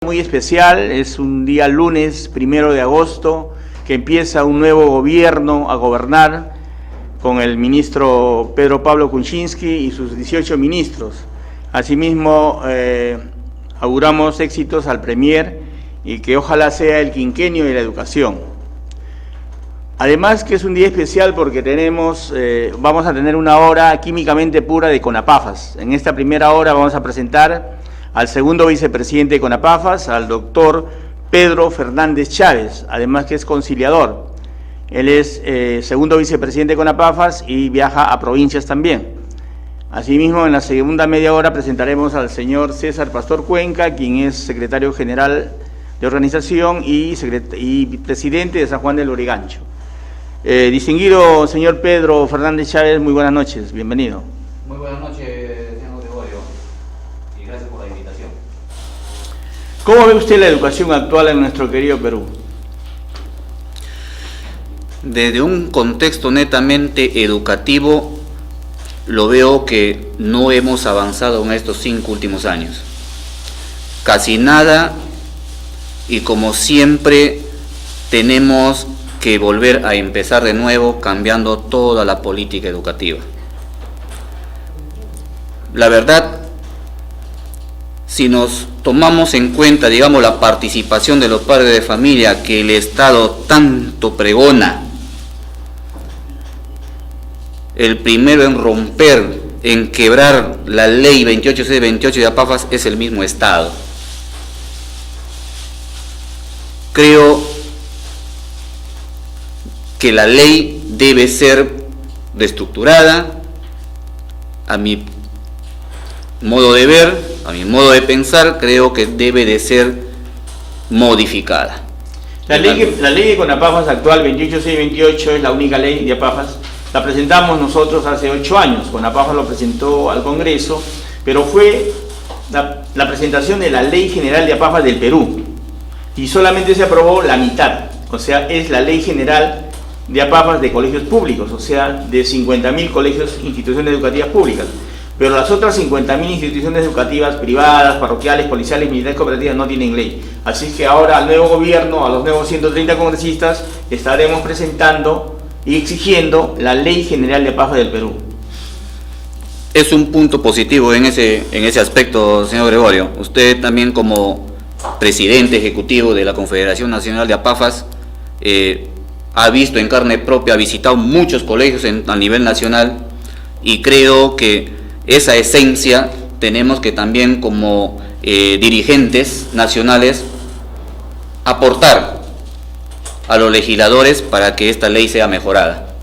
Muy especial, es un día lunes 1 de agosto que empieza un nuevo gobierno a gobernar con el ministro Pedro Pablo Kuczynski y sus 18 ministros. Asimismo, auguramos éxitos al Premier y que ojalá sea el quinquenio de la educación. Además que es un día especial porque vamos a tener una hora químicamente pura de CONAPAFAS. En esta primera hora vamos a presentar al segundo vicepresidente de CONAPAFAS, al doctor Pedro Fernández Chávez, además que es conciliador. Él es segundo vicepresidente de CONAPAFAS y viaja a provincias también. Asimismo, en la segunda media hora presentaremos al señor César Pastor Cuenca, quien es secretario general de organización y presidente de San Juan del Lurigancho. Distinguido señor Pedro Fernández Chávez, muy buenas noches, bienvenido. Muy buenas noches, señor Gregorio, y gracias por la invitación. ¿Cómo ve usted la educación actual en nuestro querido Perú? Desde un contexto netamente educativo, lo veo que no hemos avanzado en estos 5 últimos años. Casi nada, y como siempre tenemos que volver a empezar de nuevo cambiando toda la política educativa. La verdad, si nos tomamos en cuenta, digamos, la participación de los padres de familia que el Estado tanto pregona, el primero en romper, en quebrar la ley 28628 de APAFAS es el mismo Estado. Creo que la ley debe ser reestructurada, a mi modo de ver, a mi modo de pensar, creo que debe de ser modificada. La ley de CONAPAFAS actual 28628 es la única ley de APAFAS. La presentamos nosotros hace 8 años, CONAPAFAS lo presentó al Congreso, pero fue la presentación de la Ley General de APAFAS del Perú y solamente se aprobó la mitad, o sea, es la Ley General de APAFAS de colegios públicos, o sea, de 50.000 colegios, instituciones educativas públicas, pero las otras 50.000 instituciones educativas privadas, parroquiales, policiales, militares, cooperativas no tienen ley. Así que ahora al nuevo gobierno, a los nuevos 130 congresistas, estaremos presentando y exigiendo la Ley General de APAFAS del Perú. Es un punto positivo en ese aspecto, señor Gregorio. Usted también como presidente ejecutivo de la Confederación Nacional de APAFAS ha visto en carne propia, ha visitado muchos colegios a nivel nacional y creo que esa esencia tenemos que también como dirigentes nacionales aportar a los legisladores para que esta ley sea mejorada.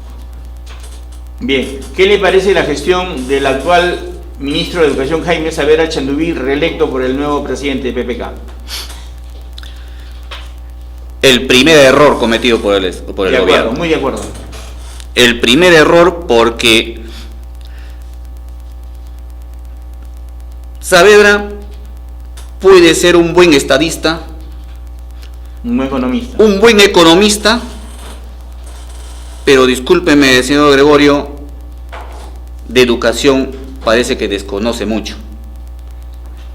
Bien, ¿qué le parece la gestión del actual ministro de Educación Jaime Saavedra Chandubí, reelecto por el nuevo presidente de PPK? El primer error cometido por el gobierno. Muy de acuerdo. El primer error porque Saavedra puede ser un buen estadista, un buen economista, pero discúlpeme, señor Gregorio, de educación parece que desconoce mucho,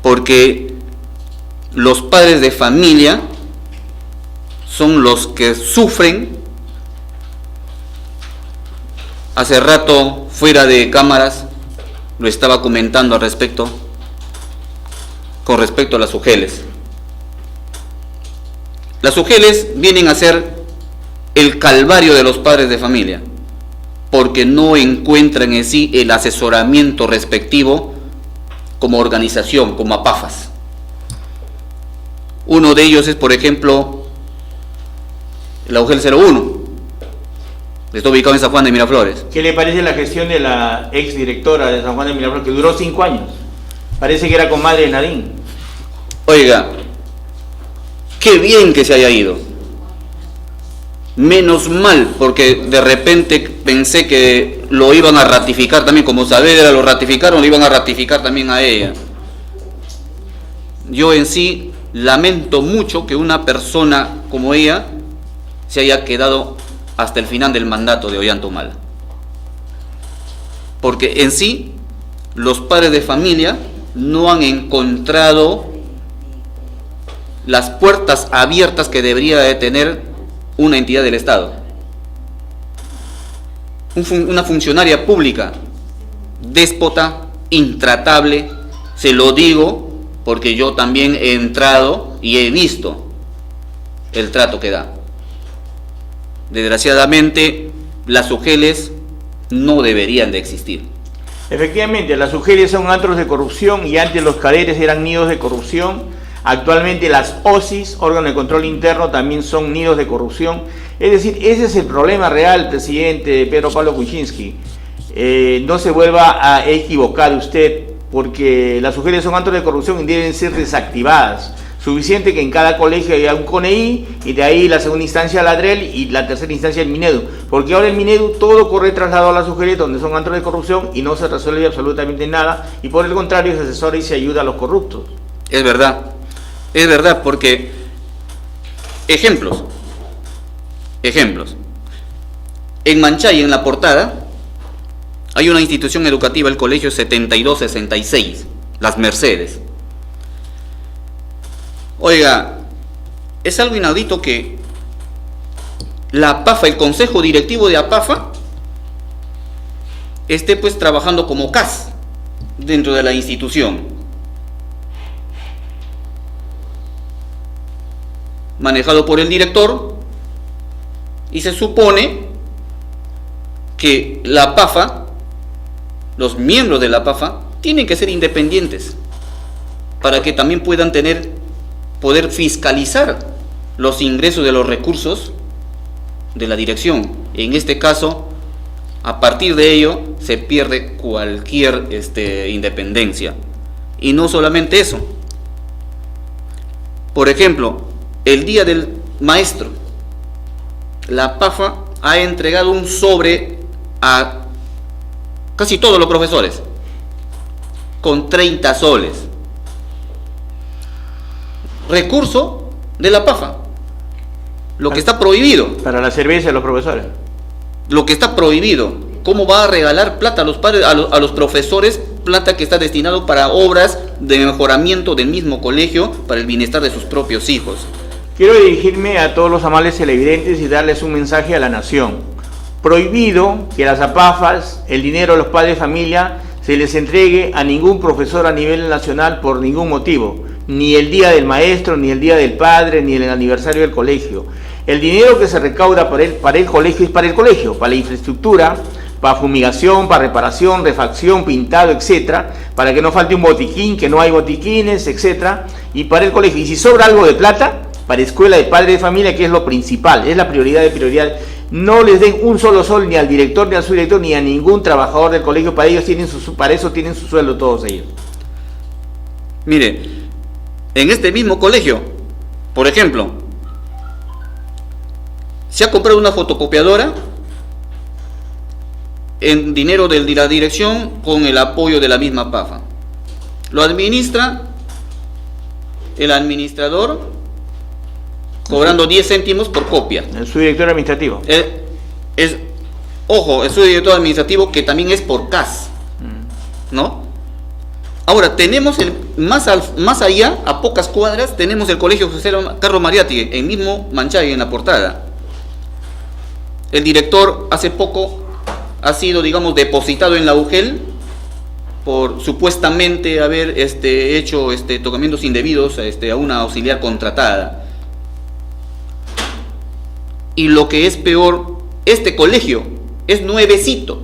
porque los padres de familia son los que sufren. Hace rato, fuera de cámaras, lo estaba comentando con respecto a las UGELes. Las UGELes vienen a ser el calvario de los padres de familia, porque no encuentran en sí el asesoramiento respectivo como organización, como APAFAS. Uno de ellos es, por ejemplo, la UGEL 01, está ubicado en San Juan de Miraflores. ¿Qué le parece la gestión de la exdirectora de San Juan de Miraflores, que duró 5 años? Parece que era comadre de Nadine. Oiga, qué bien que se haya ido. Menos mal, porque de repente pensé que lo iban a ratificar también, como Saavedra lo ratificaron, lo iban a ratificar también a ella. Yo en sí lamento mucho que una persona como ella se haya quedado hasta el final del mandato de Ollanta-Humala. Porque en sí, los padres de familia no han encontrado las puertas abiertas que debería de tener una entidad del Estado. Una funcionaria pública déspota, intratable, se lo digo porque yo también he entrado y he visto el trato que da. Desgraciadamente, las UGELes no deberían de existir. Efectivamente, las UGELes son antros de corrupción y antes los cadetes eran nidos de corrupción. Actualmente las OSIs, órganos de control interno, también son nidos de corrupción. Es decir, ese es el problema real, presidente Pedro Pablo Kuczynski. No se vuelva a equivocar usted, porque las UGELes son antros de corrupción y deben ser desactivadas. Suficiente que en cada colegio haya un CONEI y de ahí la segunda instancia la ADREL y la tercera instancia el MINEDU. Porque ahora el MINEDU todo corre trasladado a las UGELes donde son antros de corrupción y no se resuelve absolutamente nada y por el contrario se asesora y se ayuda a los corruptos. Es verdad porque ejemplos. En Manchay, en la portada, hay una institución educativa, el colegio 7266, Las Mercedes. Oiga, es algo inaudito que la APAFA, el consejo directivo de APAFA, esté pues trabajando como CAS dentro de la institución, manejado por el director, y se supone que la APAFA, los miembros de la APAFA, tienen que ser independientes para que también puedan poder fiscalizar los ingresos de los recursos de la dirección. En este caso, a partir de ello, se pierde cualquier independencia. Y no solamente eso. Por ejemplo, el Día del Maestro, la PAFA ha entregado un sobre a casi todos los profesores, con 30 soles. Recurso de la PAFA, lo que está prohibido. Para la cerveza de los profesores. Lo que está prohibido. ¿Cómo va a regalar plata a los padres, a los profesores, plata que está destinado para obras de mejoramiento del mismo colegio, para el bienestar de sus propios hijos? Quiero dirigirme a todos los amables televidentes y darles un mensaje a la nación. Prohibido que las APAFAS, el dinero de los padres de familia, se les entregue a ningún profesor a nivel nacional por ningún motivo. Ni el día del maestro, ni el día del padre, ni el aniversario del colegio. El dinero que se recauda para el colegio es para el colegio, para la infraestructura, para fumigación, para reparación, refacción, pintado, etcétera, para que no falte un botiquín, que no hay botiquines, etcétera, y para el colegio. Y si sobra algo de plata, para escuela de padre de familia, que es lo principal, es la prioridad de prioridad. No les den un solo sol ni al director, ni al subdirector, ni a ningún trabajador del colegio. Para eso tienen su sueldo todos ellos. Mire, en este mismo colegio, por ejemplo, se ha comprado una fotocopiadora en dinero de la dirección con el apoyo de la misma PAFA. Lo administra el administrador cobrando 10 céntimos por copia. El subdirector administrativo. Ojo, el subdirector administrativo que también es por CAS, ¿no? Ahora, tenemos más allá, a pocas cuadras, tenemos el colegio José Carlos Mariátegui, el mismo Manchay en la portada. El director hace poco ha sido, digamos, depositado en la UGEL por supuestamente haber hecho tocamientos indebidos a una auxiliar contratada. Y lo que es peor, este colegio es nuevecito.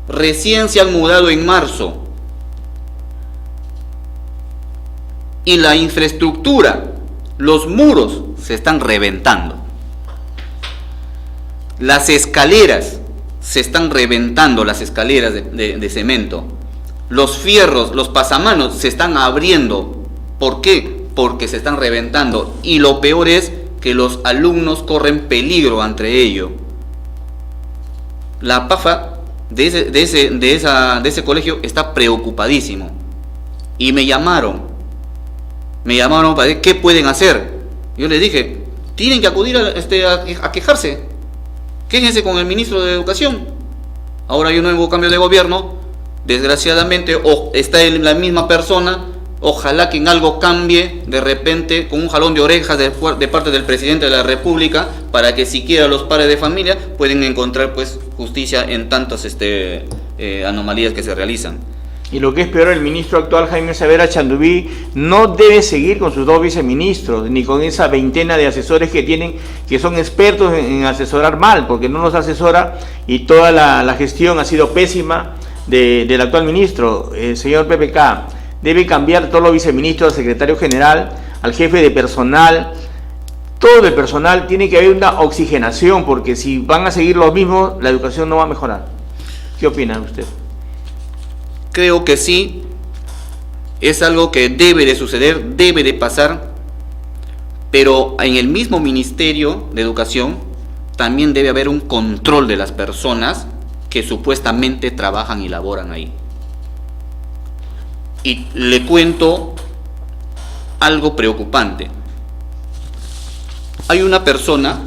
Recién se han mudado en marzo. Y la infraestructura, los muros se están reventando. Las escaleras se están reventando, las escaleras de cemento. Los fierros, los pasamanos se están abriendo. ¿Por qué? Porque se están reventando. Y lo peor es que los alumnos corren peligro ante ello. La PAFA de ese colegio está preocupadísimo. Y me llamaron para ver qué pueden hacer. Yo les dije, tienen que acudir a quejarse. Quéjense con el ministro de Educación. Ahora hay un nuevo cambio de gobierno. Desgraciadamente, o está la misma persona, Ojalá que en algo cambie de repente con un jalón de orejas de parte del presidente de la República, para que siquiera los padres de familia pueden encontrar pues justicia en tantas anomalías que se realizan. Y lo que es peor, el ministro actual, Jaime Savera Chandubí, no debe seguir con sus 2 viceministros, ni con esa veintena de asesores que tienen, que son expertos en asesorar mal, porque no los asesora, y toda la gestión ha sido pésima del actual ministro. Señor PPK, debe cambiar todos los viceministros, al secretario general, al jefe de personal, todo el personal. Tiene que haber una oxigenación, porque si van a seguir los mismos, la educación no va a mejorar. ¿Qué opina usted? Creo que sí, es algo que debe de suceder, debe de pasar, pero en el mismo Ministerio de Educación también debe haber un control de las personas que supuestamente trabajan y laboran ahí. Y le cuento algo preocupante. Hay una persona,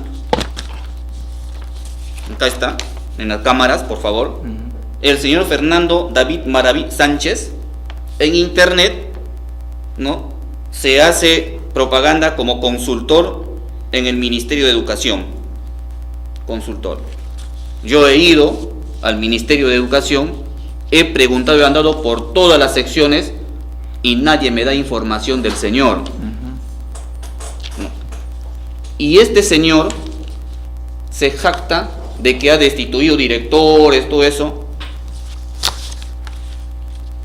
acá está, en las cámaras, por favor, el señor Fernando David Maraví Sánchez, en internet, ¿no?, se hace propaganda como consultor en el Ministerio de Educación. Consultor. Yo he ido al Ministerio de Educación, he preguntado y he andado por todas las secciones y nadie me da información del señor. ¿No? Y este señor se jacta de que ha destituido directores, todo eso,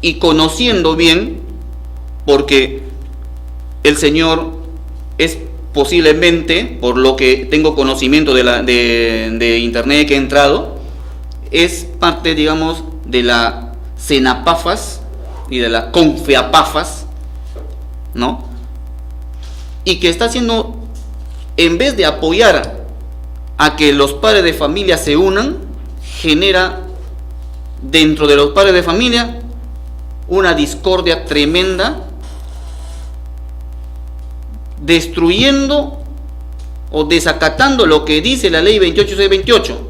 y conociendo bien, porque el señor es posiblemente, por lo que tengo conocimiento de internet que he entrado, es parte, digamos, de la CENAPAFAS y de la CONFEAPAFAS, ¿no? Y que está haciendo, en vez de apoyar a que los padres de familia se unan, genera dentro de los padres de familia una discordia tremenda, destruyendo o desacatando lo que dice la ley 28628,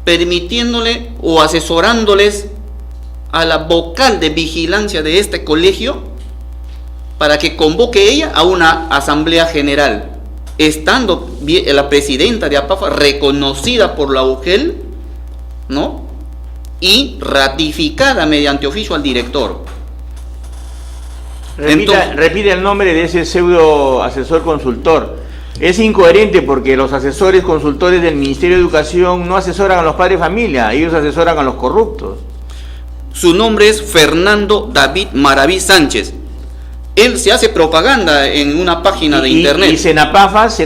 permitiéndole o asesorándoles a la vocal de vigilancia de este colegio para que convoque ella a una asamblea general, estando la presidenta de APAFA reconocida por la UGEL, ¿no?, y ratificada mediante oficio al director. Repite el nombre de ese pseudo asesor consultor. Es incoherente porque los asesores consultores del Ministerio de Educación no asesoran a los padres de familia, ellos asesoran a los corruptos. Su nombre es Fernando David Maraví Sánchez. Él se hace propaganda en una página de internet. Y CENAPAFAS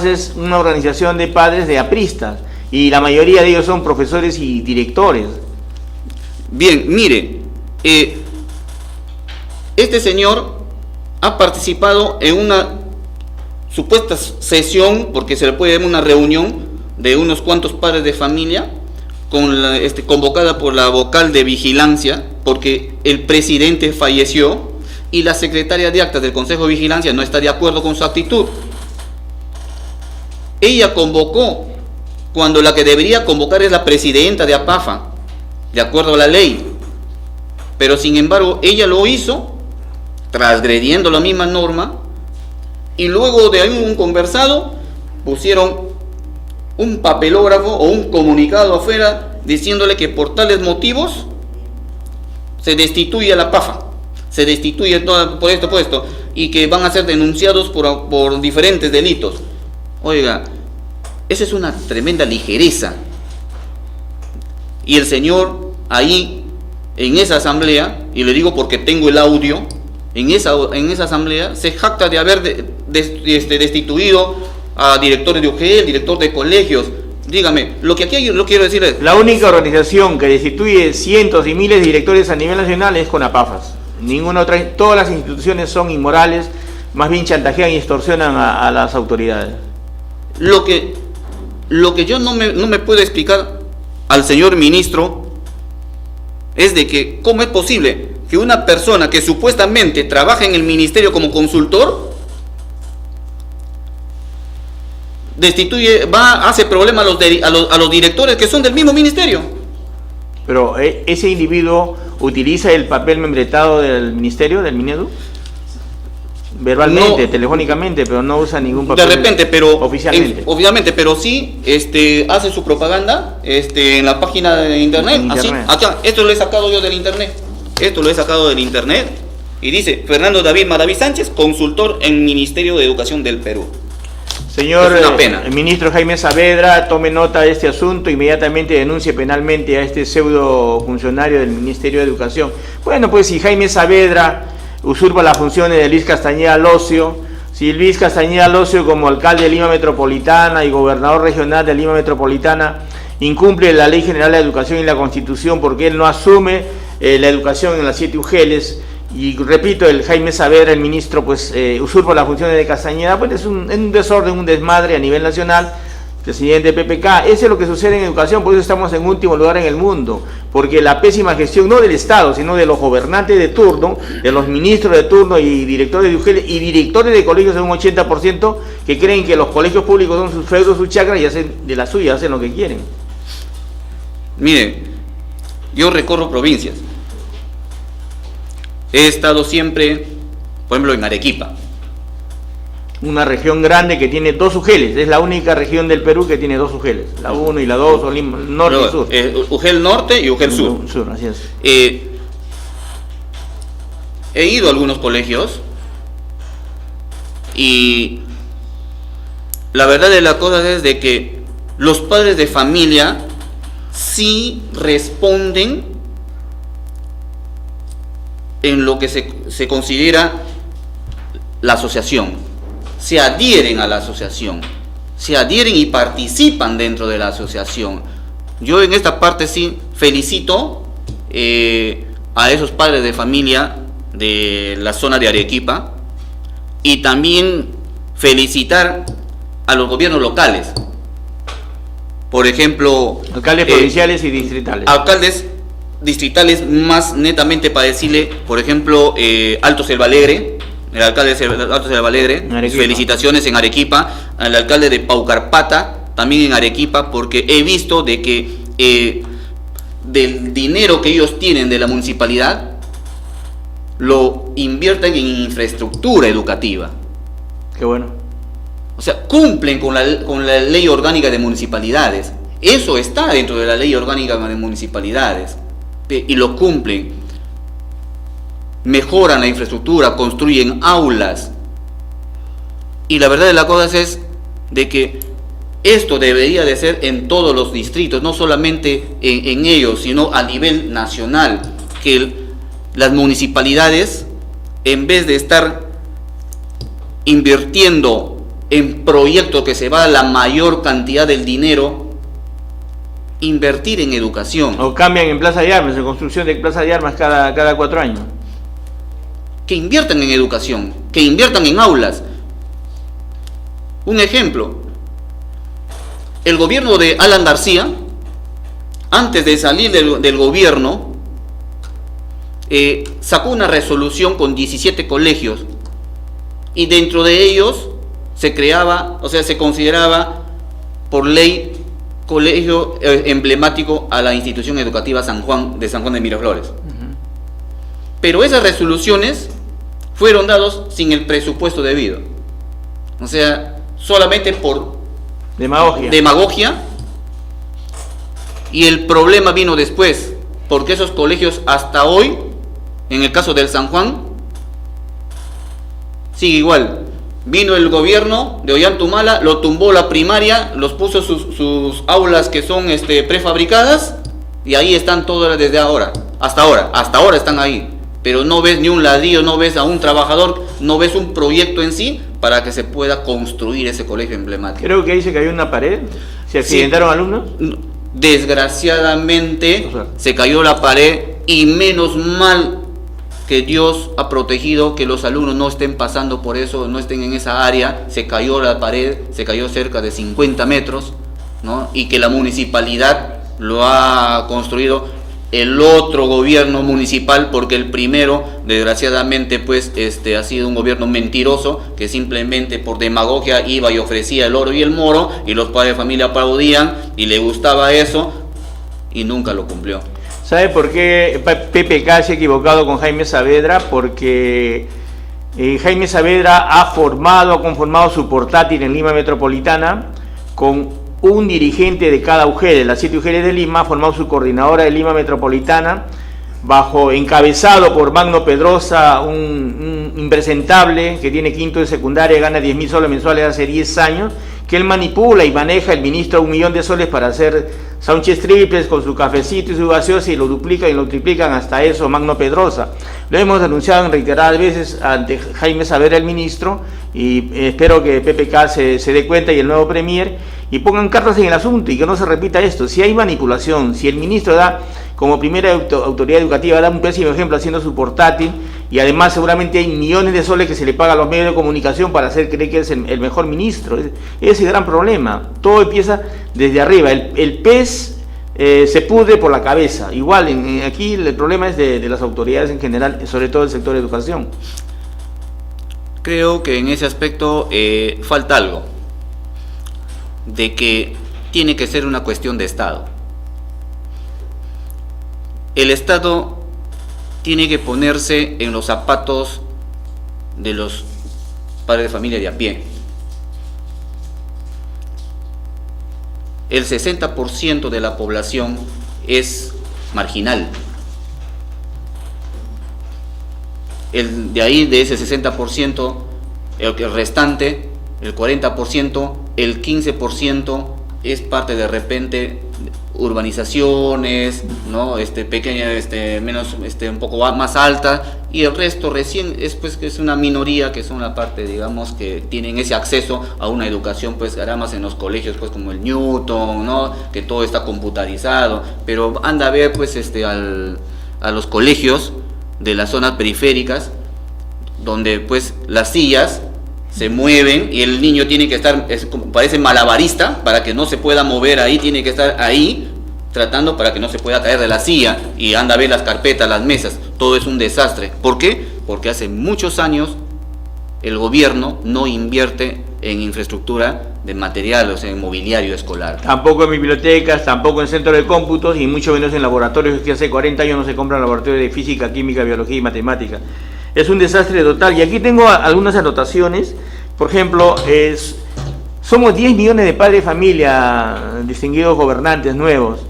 es una organización de padres de apristas, y la mayoría de ellos son profesores y directores. Bien, mire, este señor ha participado en una supuesta sesión, porque se le puede llamar una reunión de unos cuantos padres de familia, convocada por la vocal de vigilancia, porque el presidente falleció y la secretaria de actas del Consejo de Vigilancia no está de acuerdo con su actitud. Ella convocó cuando la que debería convocar es la presidenta de APAFA, de acuerdo a la ley, pero sin embargo ella lo hizo transgrediendo la misma norma, y luego de un conversado pusieron un papelógrafo o un comunicado afuera diciéndole que por tales motivos se destituye a la PAFA, se destituye por esto, y que van a ser denunciados por diferentes delitos. Oiga, esa es una tremenda ligereza. Y el señor ahí, en esa asamblea, y le digo porque tengo el audio, en esa asamblea se jacta de haber destituido a directores de UGEL, director de colegios. Dígame, lo que aquí yo quiero decir es... La única organización que destituye cientos y miles de directores a nivel nacional es CONAPAFAS. Ninguna otra, todas las instituciones son inmorales, más bien chantajean y extorsionan a las autoridades. Lo que yo no me puedo explicar al señor ministro es de que cómo es posible que una persona que supuestamente trabaja en el ministerio como consultor hace problema a los directores que son del mismo ministerio. Pero ese individuo utiliza el papel membretado del ministerio, del Minedu? Verbalmente, No, telefónicamente, pero no usa ningún papel de repente, pero oficialmente. obviamente, pero sí hace su propaganda en la página de internet. En internet. Así, acá, esto lo he sacado yo del internet. Esto lo he sacado del internet. Y dice Fernando David Madaví Sánchez, consultor en Ministerio de Educación del Perú. Señor Es una pena. el ministro Jaime Saavedra, tome nota de este asunto, inmediatamente denuncie penalmente a este pseudo funcionario del Ministerio de Educación. Bueno, pues si Jaime Saavedra usurpa las funciones de Luis Castañeda Locio, si Luis Castañeda Locio como alcalde de Lima Metropolitana y gobernador regional de Lima Metropolitana incumple la Ley General de Educación y la Constitución porque él no asume la educación en las 7 UGELs, y repito, el Jaime Saavedra, el ministro, pues usurpa las funciones de Castañeda, pues es un desorden, un desmadre a nivel nacional, presidente de PPK. Eso es lo que sucede en educación, por eso estamos en último lugar en el mundo, porque la pésima gestión, no del Estado, sino de los gobernantes de turno, de los ministros de turno y directores de UGEL y directores de colegios en un 80%, que creen que los colegios públicos son sus feudos, sus chacras y hacen de la suya, hacen lo que quieren. Mire, yo recorro provincias. He estado siempre, por ejemplo, en Arequipa. Una región grande que tiene 2 UGELs, es la única región del Perú que tiene 2 UGELs, la 1 y la 2, o Lima, norte y sur. UGEL Norte y UGEL Sur. Sur, así es. He ido a algunos colegios y la verdad de las cosas es de que los padres de familia sí responden en lo que se considera la asociación, se adhieren a la asociación, se adhieren y participan dentro de la asociación. Yo en esta parte sí felicito a esos padres de familia de la zona de Arequipa, y también felicitar a los gobiernos locales, por ejemplo, Alcaldes provinciales y distritales. alcaldes distritales, más netamente para decirle, por ejemplo, Alto Selva Alegre, el alcalde de Alto Selva Alegre, felicitaciones en Arequipa, al alcalde de Paucarpata, también en Arequipa, porque he visto de que del dinero que ellos tienen de la municipalidad, lo invierten en infraestructura educativa. Qué bueno. O sea, cumplen con la ley orgánica de municipalidades. Eso está dentro de la ley orgánica de municipalidades. Y lo cumplen. Mejoran la infraestructura, construyen aulas. Y la verdad de las cosas es de que esto debería de ser en todos los distritos, no solamente en ellos, sino a nivel nacional. Que las municipalidades, en vez de estar invirtiendo en proyectos que se va la mayor cantidad del dinero, invertir en educación. O cambian en Plaza de Armas, en construcción de Plaza de Armas cada 4 años. Que inviertan en educación, que inviertan en aulas. Un ejemplo, el gobierno de Alan García, antes de salir del gobierno, sacó una resolución con 17 colegios, y dentro de ellos se creaba, o sea, se consideraba por ley colegio emblemático a la institución educativa San Juan de Miraflores. Pero esas resoluciones fueron dados sin el presupuesto debido, o sea, solamente por demagogia, y el problema vino después, porque esos colegios hasta hoy, en el caso del San Juan, sigue igual. Vino el gobierno de Ollantumala, lo tumbó la primaria, los puso sus aulas que son prefabricadas, y ahí están todas desde ahora, hasta ahora están ahí. Pero no ves ni un ladrillo, no ves a un trabajador, no ves un proyecto en sí para que se pueda construir ese colegio emblemático. Creo que ahí se cayó una pared, se accidentaron alumnos. Desgraciadamente se cayó la pared, y menos mal que Dios ha protegido que los alumnos no estén pasando por eso, no estén en esa área. Se cayó la pared, se cayó cerca de 50 metros, ¿no? Y que la municipalidad lo ha construido el otro gobierno municipal, porque el primero, desgraciadamente, pues ha sido un gobierno mentiroso, que simplemente por demagogia iba y ofrecía el oro y el moro, y los padres de familia aplaudían y le gustaba eso, y nunca lo cumplió. ¿Sabe por qué PPK se ha equivocado con Jaime Saavedra? Porque Jaime Saavedra ha conformado su portátil en Lima Metropolitana con un dirigente de cada UGEL, las 7 UGEL de Lima, ha formado su coordinadora de Lima Metropolitana, encabezado por Magno Pedrosa, un impresentable que tiene quinto de secundaria, gana 10.000 soles mensuales hace 10 años, que él manipula y maneja el ministro $1.000.000 de soles para hacer sándwiches triples con su cafecito y su gaseosa, y lo duplican y lo triplican hasta eso Magno Pedrosa. Lo hemos denunciado en reiteradas veces ante Jaime Saavedra, el ministro, y espero que PPK se dé cuenta, y el nuevo premier, y pongan cartas en el asunto y que no se repita esto. Si hay manipulación, si el ministro da como primera autoridad educativa, da un pésimo ejemplo haciendo su portátil, y además seguramente hay millones de soles que se le paga a los medios de comunicación para hacer creer que es el mejor ministro. Ese es el gran problema. Todo empieza desde arriba. El pez se pudre por la cabeza. Igual, aquí el problema es de las autoridades en general, sobre todo el sector de educación. Creo que en ese aspecto falta algo, de que tiene que ser una cuestión de Estado. El Estado tiene que ponerse en los zapatos de los padres de familia de a pie. El 60% de la población es marginal. De ahí, de ese 60%, el restante, el 40%, el 15% es parte de repente urbanizaciones, ¿no? Pequeña, menos, un poco más alta, y el resto recién es una minoría, que son la parte, digamos, que tienen ese acceso a una educación, pues hará más en los colegios, pues como el Newton, ¿no? Que todo está computarizado, pero anda a ver, pues, a los colegios de las zonas periféricas, donde pues las sillas se mueven y el niño tiene que estar, parece malabarista, para que no se pueda mover ahí, tiene que estar ahí tratando para que no se pueda caer de la silla, y anda a ver las carpetas, las mesas, todo es un desastre. ¿Por qué? Porque hace muchos años el gobierno no invierte en infraestructura de material, o sea, en mobiliario escolar. Tampoco en bibliotecas, tampoco en centros de cómputos, y mucho menos en laboratorios, que hace 40 años no se compran laboratorios de física, química, biología y matemática. Es un desastre total. Y aquí tengo algunas anotaciones. Por ejemplo, somos 10 millones de padres de familia, distinguidos gobernantes nuevos,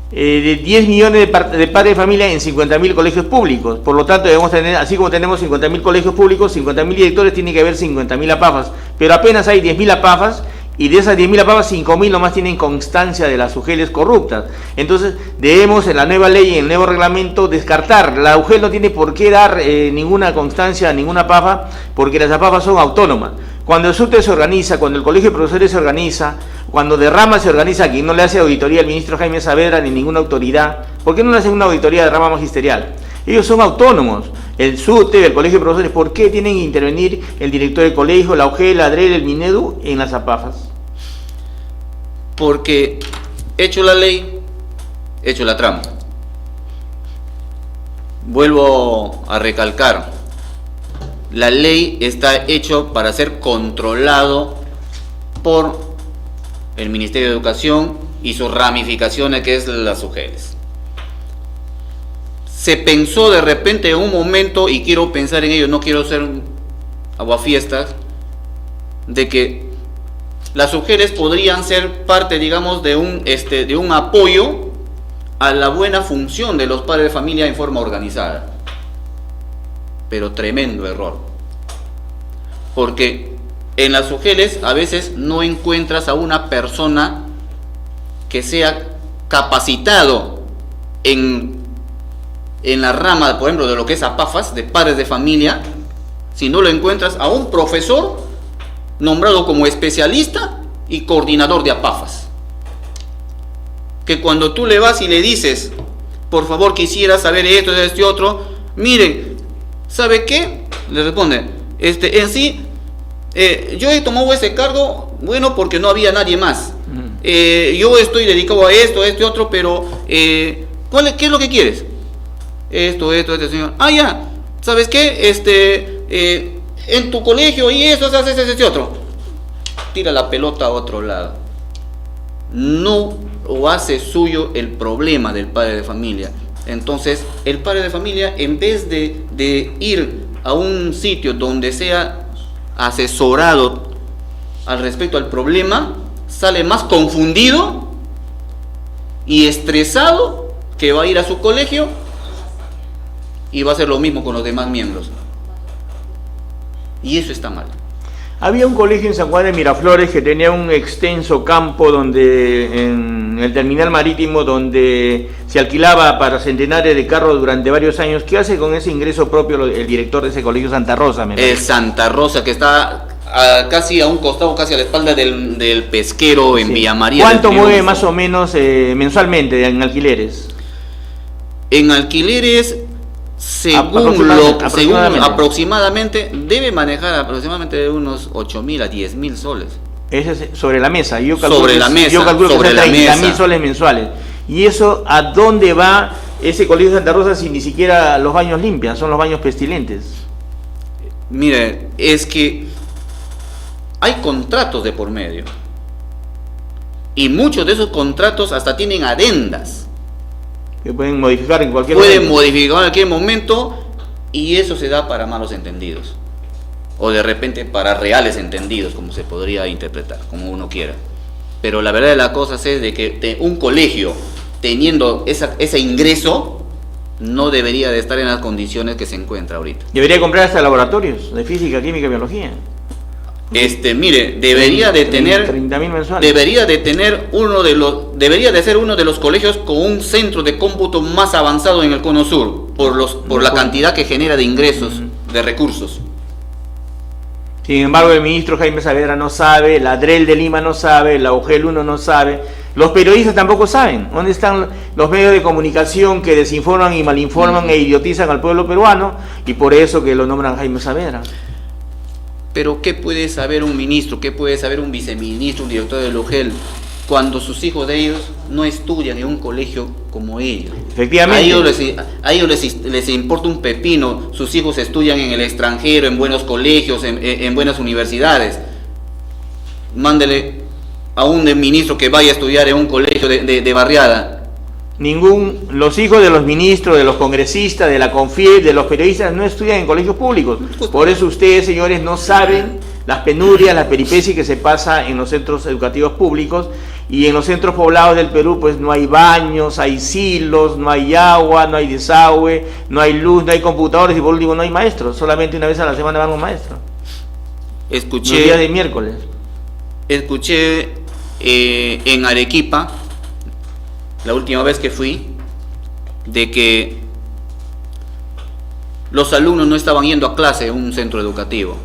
de 10 millones de padres de familia en 50.000 colegios públicos. Por lo tanto, debemos tener, así como tenemos 50.000 colegios públicos, 50.000 directores, tiene que haber 50.000 APAFAs, pero apenas hay 10.000 APAFAs, y de esas 10.000 APAFAs, 5.000 nomás tienen constancia de las UGELes corruptas. Entonces debemos, en la nueva ley, en el nuevo reglamento, descartar. La UGEL no tiene por qué dar ninguna constancia a ninguna APAFA, porque las APAFAs son autónomas. Cuando el SUTE se organiza, cuando el Colegio de Profesores se organiza, cuando Derrama se organiza, quien no le hace auditoría al ministro Jaime Saavedra ni ninguna autoridad, ¿por qué no le hacen una auditoría de rama magisterial? Ellos son autónomos. El SUTE, el Colegio de Profesores, ¿por qué tienen que intervenir el director del colegio, la UGEL, la ADREL, el MINEDU en las APAFAs? Porque hecho la ley, hecho la trampa. Vuelvo a recalcar, la ley está hecho para ser controlado por el Ministerio de Educación y sus ramificaciones, que es las UGELes. Se pensó de repente en un momento, y quiero pensar en ello, no quiero ser aguafiestas, de que las UGELes podrían ser parte, digamos, de un apoyo a la buena función de los padres de familia en forma organizada. Pero tremendo error. Porque en las UGELes a veces no encuentras a una persona que sea capacitado en la rama, por ejemplo, de lo que es APAFAS, de padres de familia, si no lo encuentras a un profesor nombrado como especialista y coordinador de APAFAS, que cuando tú le vas y le dices, por favor quisiera saber esto, este otro, mire, ¿sabe qué? Le responde, en sí, yo he tomado ese cargo, bueno, porque no había nadie más. Yo estoy dedicado a esto, este otro, pero ¿qué es lo que quieres? Esto, señor. Ah, ya, ¿sabes qué? En tu colegio y eso, haces este otro. Tira la pelota a otro lado. No o hace suyo el problema del padre de familia. Entonces, el padre de familia, en vez de ir a un sitio donde sea asesorado al respecto al problema, sale más confundido y estresado, que va a ir a su colegio y va a hacer lo mismo con los demás miembros. Y eso está mal. Había un colegio en San Juan de Miraflores que tenía un extenso campo donde, en el terminal marítimo, donde se alquilaba para centenares de carros durante varios años. ¿Qué hace con ese ingreso propio el director de ese colegio? Santa Rosa, me parece. Es Santa Rosa, que está casi a un costado, casi a la espalda del pesquero en Villa María. ¿Cuánto mueve más o menos mensualmente en alquileres? En alquileres, aproximadamente debe manejar aproximadamente unos 8.000 a 10.000 soles. Ese es sobre la mesa. Yo calculo sobre la mesa, yo calculo sobre que son 30.000 soles mensuales. ¿Y eso a dónde va ese colegio de Santa Rosa si ni siquiera los baños limpian? Son los baños pestilentes. Mire, es que hay contratos de por medio. Y muchos de esos contratos hasta tienen adendas. Que pueden modificar en cualquier momento, y eso se da para malos entendidos. O de repente para reales entendidos, como se podría interpretar, como uno quiera. Pero la verdad de las cosas es de que un colegio teniendo ese ingreso no debería de estar en las condiciones que se encuentra ahorita. Debería comprar hasta laboratorios de física, química y biología. Mire, debería de tener 30.000 mensuales. debería de ser uno de los colegios con un centro de cómputo más avanzado en el Cono Sur, por la cantidad que genera de ingresos, de recursos. Sin embargo, el ministro Jaime Saavedra no sabe, la DREL de Lima no sabe, la UGEL 1 no sabe, los periodistas tampoco saben. ¿Dónde están los medios de comunicación que desinforman y malinforman e idiotizan al pueblo peruano? Y por eso que lo nombran Jaime Saavedra. Pero ¿qué puede saber un ministro? ¿Qué puede saber un viceministro, un director del UGEL, cuando sus hijos de ellos no estudian en un colegio como ellos? Efectivamente. A ellos les importa un pepino. Sus hijos estudian en el extranjero, en buenos colegios, en buenas universidades. Mándele a un ministro que vaya a estudiar en un colegio de barriada. Los hijos de los ministros, de los congresistas, de la CONFIEP, de los periodistas no estudian en colegios públicos. Por eso ustedes, señores, no saben las penurias, las peripecias que se pasa en los centros educativos públicos, y en los centros poblados del Perú pues no hay baños, hay silos, no hay agua, no hay desagüe, no hay luz, no hay computadores y por último no hay maestros. Solamente una vez a la semana van un maestro. Los días de miércoles. Escuché en Arequipa, la última vez que fui, de que los alumnos no estaban yendo a clase en un centro educativo,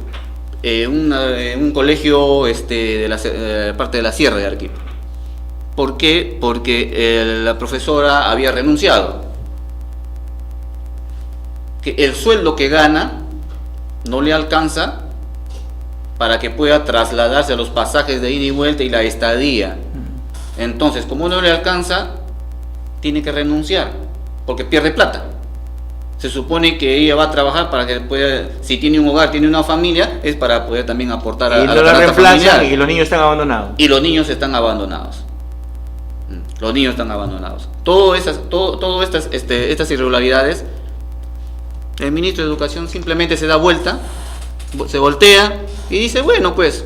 un colegio de la parte de la Sierra de Arequipa. ¿Por qué? Porque la profesora había renunciado. Que el sueldo que gana no le alcanza para que pueda trasladarse a los pasajes de ida y vuelta y la estadía. Entonces, como no le alcanza, tiene que renunciar, porque pierde plata. Se supone que ella va a trabajar para que pueda, si tiene un hogar, tiene una familia, es para poder también aportar a la canasta familiar. Y los niños están abandonados. Y los niños están abandonados. Los niños están abandonados. Todas estas irregularidades, el ministro de Educación simplemente se da vuelta, se voltea y dice, bueno, pues,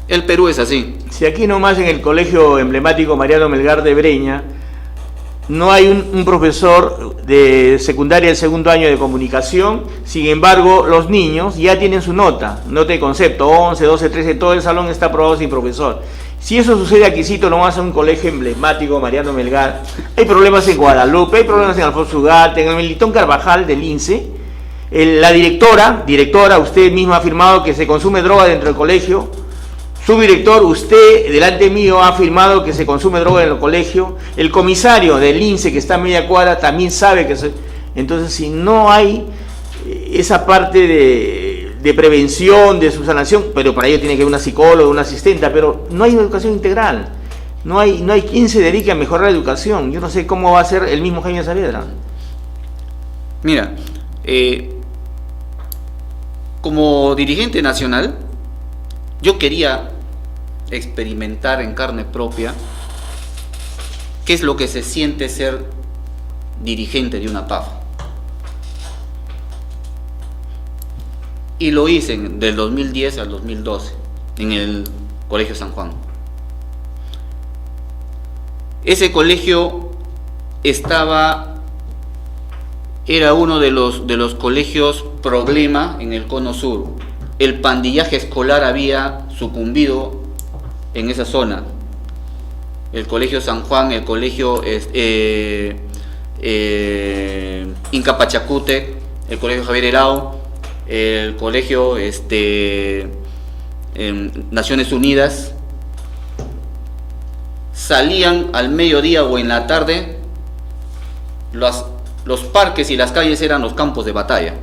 el Perú es así. Si aquí nomás en el colegio emblemático Mariano Melgar de Breña no hay un profesor de secundaria del segundo año de comunicación, sin embargo los niños ya tienen su nota de concepto, 11, 12, 13, todo el salón está aprobado sin profesor. Si eso sucede aquí, nomás en un colegio emblemático Mariano Melgar, hay problemas en Guadalupe, hay problemas en Alfonso Ugarte, en el Melitón Carvajal del INSE. La directora, usted misma ha afirmado que se consume droga dentro del colegio. Subdirector, usted delante mío ha afirmado que se consume droga en el colegio. El comisario del INSE, que está a media cuadra, también sabe que Entonces, si no hay esa parte de prevención, de subsanación, pero para ello tiene que haber una psicóloga, una asistenta, pero no hay una educación integral. No hay quien se dedique a mejorar la educación. Yo no sé cómo va a ser el mismo Jaime Saavedra. Mira, como dirigente nacional, yo quería experimentar en carne propia qué es lo que se siente ser dirigente de una PAFA. Y lo hice del 2010 al 2012 en el Colegio San Juan. Ese colegio era uno de los colegios problema en el Cono Sur. El pandillaje escolar había sucumbido en esa zona. El Colegio San Juan, el Colegio Inca Pachacútec, el Colegio Javier Herao, el Colegio Naciones Unidas, salían al mediodía o en la tarde. Los parques y las calles eran los campos de batalla.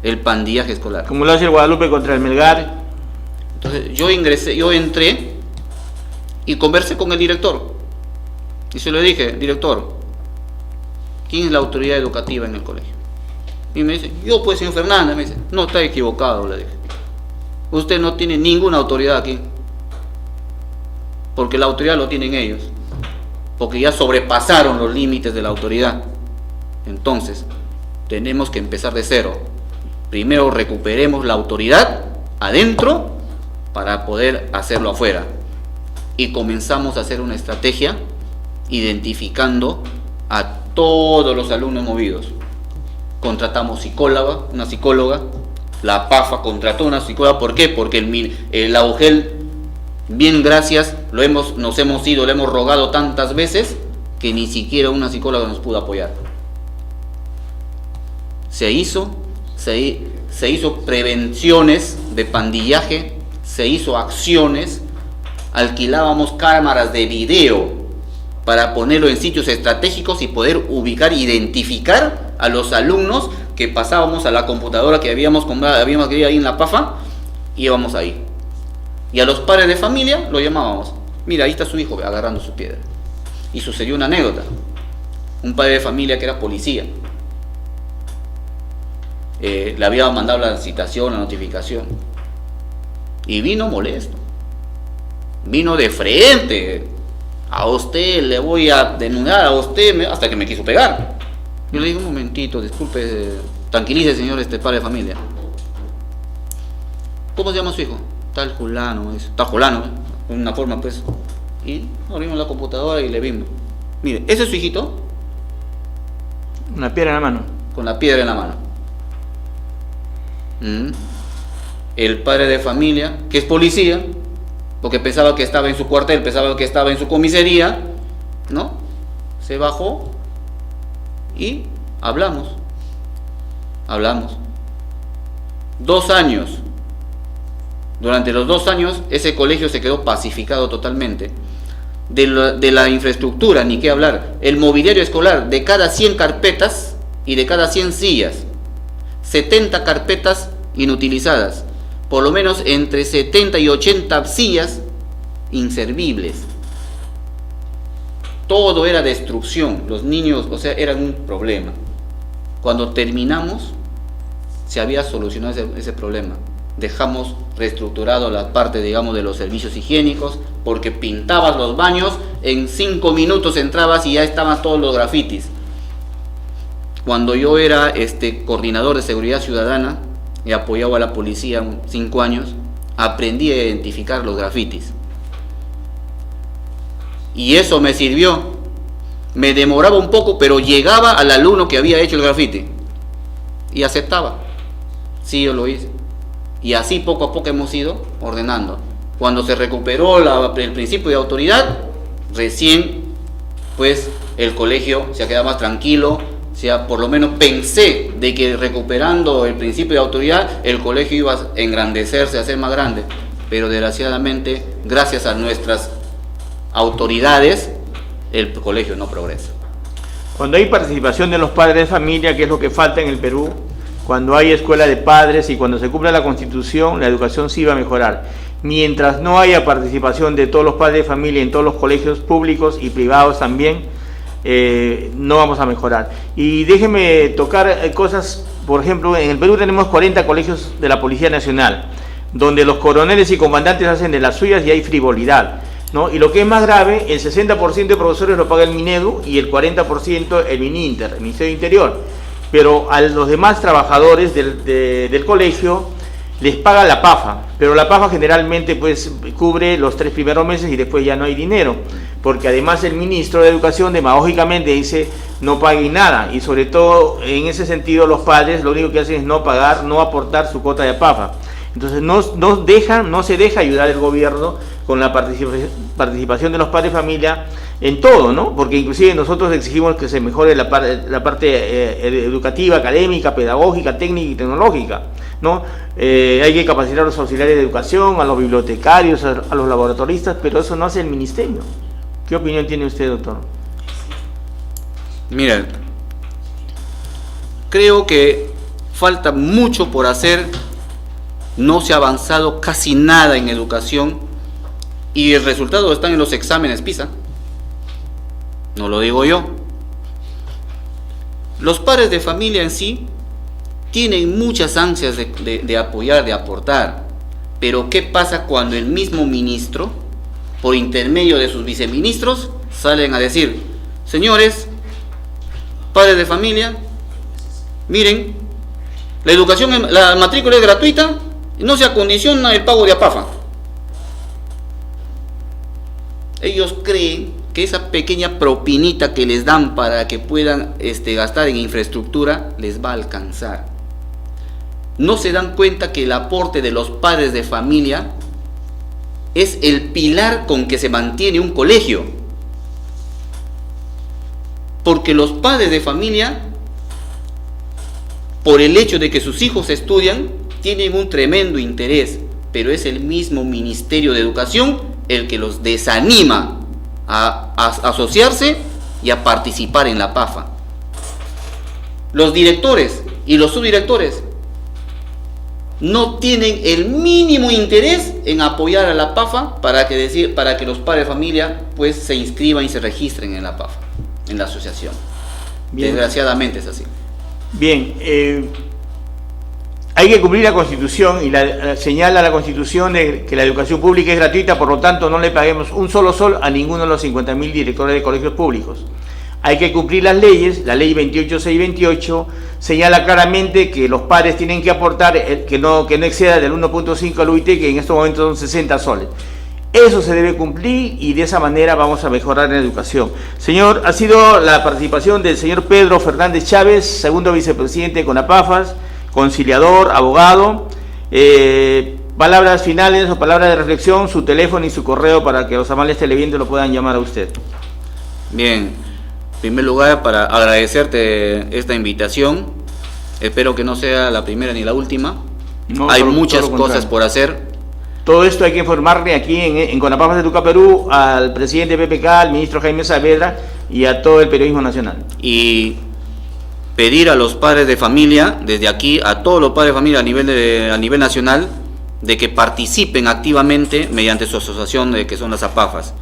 El pandillaje escolar. Como lo hace el Guadalupe contra el Melgar. Entonces yo entré y conversé con el director. Y se lo dije, director, ¿quién es la autoridad educativa en el colegio? Y me dice, yo pues, señor Fernández. Me dice, no, está equivocado, le dije. Usted no tiene ninguna autoridad aquí. Porque la autoridad lo tienen ellos. Porque ya sobrepasaron los límites de la autoridad. Entonces, tenemos que empezar de cero. Primero recuperemos la autoridad adentro para poder hacerlo afuera. Y comenzamos a hacer una estrategia identificando a todos los alumnos movidos. Contratamos una psicóloga, la PAFA contrató una psicóloga. ¿Por qué? Porque el AUGEL, bien gracias, le hemos rogado tantas veces que ni siquiera una psicóloga nos pudo apoyar. Se hizo prevenciones de pandillaje, se hizo acciones, alquilábamos cámaras de video para ponerlo en sitios estratégicos y poder ubicar, identificar a los alumnos que pasábamos a la computadora que habíamos querido ahí en la PAFA, y íbamos ahí. Y a los padres de familia lo llamábamos. Mira, ahí está su hijo agarrando su piedra. Y sucedió una anécdota. Un padre de familia que era policía. Le había mandado la citación, la notificación. Y vino molesto. Vino de frente. A usted le voy a denunciar, a usted, hasta que me quiso pegar. Yo le digo, un momentito, disculpe, tranquilice, señor, padre de familia. ¿Cómo se llama su hijo? Tal fulano, está fulano, de una forma pues. Y abrimos la computadora y le vimos. Mire, ese es su hijito. Una piedra en la mano. Con la piedra en la mano. El padre de familia, que es policía, porque pensaba que estaba en su cuartel, pensaba que estaba en su comisaría, ¿no? Se bajó y hablamos. 2 años. Durante los 2 años ese colegio se quedó pacificado totalmente. De la infraestructura, ni qué hablar. El mobiliario escolar, de cada 100 carpetas y de cada 100 sillas, 70 carpetas inutilizadas. Por lo menos entre 70 y 80 sillas inservibles. Todo era destrucción. Los niños, eran un problema. Cuando terminamos, se había solucionado ese problema. Dejamos reestructurado la parte, digamos, de los servicios higiénicos, porque pintabas los baños, en 5 minutos entrabas y ya estaban todos los grafitis. Cuando yo era coordinador de seguridad ciudadana y apoyaba a la policía 5 años, aprendí a identificar los grafitis. Y eso me sirvió. Me demoraba un poco, pero llegaba al alumno que había hecho el grafiti y aceptaba. Sí, yo lo hice. Y así poco a poco hemos ido ordenando. Cuando se recuperó el principio de autoridad, recién pues el colegio se ha quedado más tranquilo. Por lo menos pensé de que recuperando el principio de autoridad, el colegio iba a engrandecerse, a ser más grande. Pero desgraciadamente, gracias a nuestras autoridades, el colegio no progresa. Cuando hay participación de los padres de familia, que es lo que falta en el Perú, cuando hay escuela de padres y cuando se cumpla la Constitución, la educación sí va a mejorar. Mientras no haya participación de todos los padres de familia en todos los colegios públicos y privados también, no vamos a mejorar. Y déjeme tocar cosas, por ejemplo, en el Perú tenemos 40 colegios de la Policía Nacional, donde los coroneles y comandantes hacen de las suyas y hay frivolidad. ¿no? Y lo que es más grave, el 60% de profesores lo paga el Minedu y el 40% el Mininter, el Ministerio del Interior. Pero a los demás trabajadores del colegio les paga la PAFA, pero la PAFA generalmente pues cubre los 3 primeros meses y después ya no hay dinero, porque además el ministro de Educación demagógicamente dice no paguen nada, y sobre todo en ese sentido los padres lo único que hacen es no pagar, no aportar su cuota de PAFA. Entonces no se deja ayudar el gobierno con la participación de los padres de familia en todo, ¿no? Porque inclusive nosotros exigimos que se mejore la parte educativa, académica, pedagógica, técnica y tecnológica, ¿no? Hay que capacitar a los auxiliares de educación, a los bibliotecarios, a los laboratoristas, pero eso no hace el ministerio. ¿Qué opinión tiene usted, doctor? Mira, creo que falta mucho por hacer, no se ha avanzado casi nada en educación y el resultado está en los exámenes PISA. No lo digo yo. Los padres de familia en sí tienen muchas ansias de apoyar, de aportar, pero ¿qué pasa cuando el mismo ministro, por intermedio de sus viceministros, salen a decir: señores, padres de familia, miren, la educación, la matrícula es gratuita, no se acondiciona el pago de APAFA? Ellos creen que esa pequeña propinita que les dan para que puedan gastar en infraestructura les va a alcanzar. No se dan cuenta que el aporte de los padres de familia es el pilar con que se mantiene un colegio. Porque los padres de familia, por el hecho de que sus hijos estudian, tienen un tremendo interés, pero es el mismo Ministerio de Educación el que los desanima a asociarse y a participar en la PAFA. Los directores y los subdirectores no tienen el mínimo interés en apoyar a la PAFA para que los padres de familia pues se inscriban y se registren en la PAFA, en la asociación. Bien. Desgraciadamente es así. Bien, hay que cumplir la Constitución y señala la Constitución de que la educación pública es gratuita, por lo tanto no le paguemos un solo sol a ninguno de los 50.000 directores de colegios públicos. Hay que cumplir las leyes, la ley 28628 señala claramente que los padres tienen que aportar que no exceda del 1.5 al UIT, que en estos momentos son 60 soles. Eso se debe cumplir y de esa manera vamos a mejorar en la educación. Señor, ha sido la participación del señor Pedro Fernández Chávez, segundo vicepresidente de CONAPAFAS, conciliador, abogado. Palabras finales o palabras de reflexión, su teléfono y su correo para que los amables televidentes lo puedan llamar a usted. Bien, en primer lugar, para agradecerte esta invitación, espero que no sea la primera ni la última. No, hay muchas cosas por hacer. Todo esto hay que informarle aquí en CONAPAFAS Educa Perú al presidente de PPK, al ministro Jaime Saavedra y a todo el periodismo nacional. Y pedir a los padres de familia, desde aquí, a todos los padres de familia a nivel nacional, de que participen activamente mediante su asociación que son las APAFAS.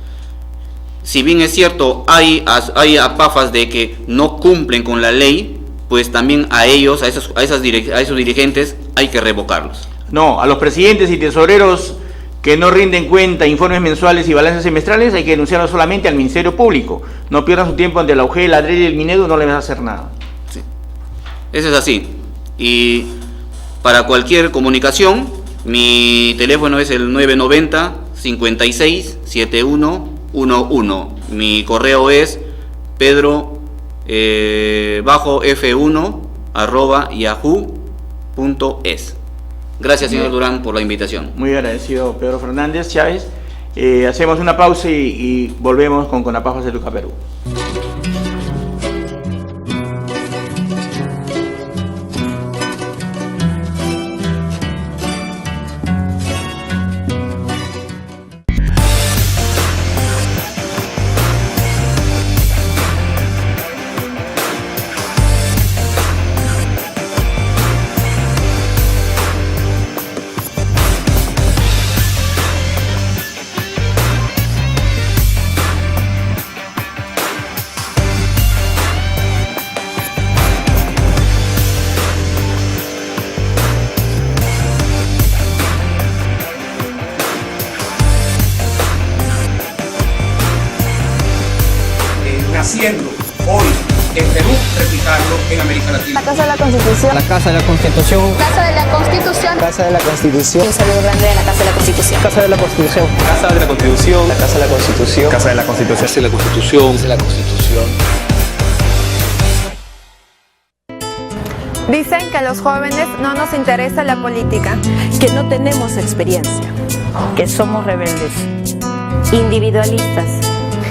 Si bien es cierto, hay APAFAS de que no cumplen con la ley, pues también a ellos, a esos dirigentes, hay que revocarlos. No, a los presidentes y tesoreros que no rinden cuenta, informes mensuales y balances semestrales, hay que denunciarlos solamente al Ministerio Público. No pierdan su tiempo ante la UGEL, la ADREL y el Minedu, no les va a hacer nada. Sí. Eso es así. Y para cualquier comunicación, mi teléfono es el 990-56-7111. Mi correo es pedro-f1@yahoo.es. Gracias, señor Durán, por la invitación. Muy agradecido, Pedro Fernández Chávez. Hacemos una pausa y volvemos con CONAPAFAS Educa Perú. naciendo hoy en Perú, replicarlo en América Latina. La Casa de la Constitución. La Casa de la Constitución. Casa de la Constitución. Casa de la Constitución. Un saludo grande de la Casa de la Constitución. Casa de la Constitución. Casa de la Constitución. La Casa de la Constitución. Casa de la Constitución. Casa de la Constitución. Casa de la Constitución. Dicen que a los jóvenes no nos interesa la política, que no tenemos experiencia, que somos rebeldes, individualistas,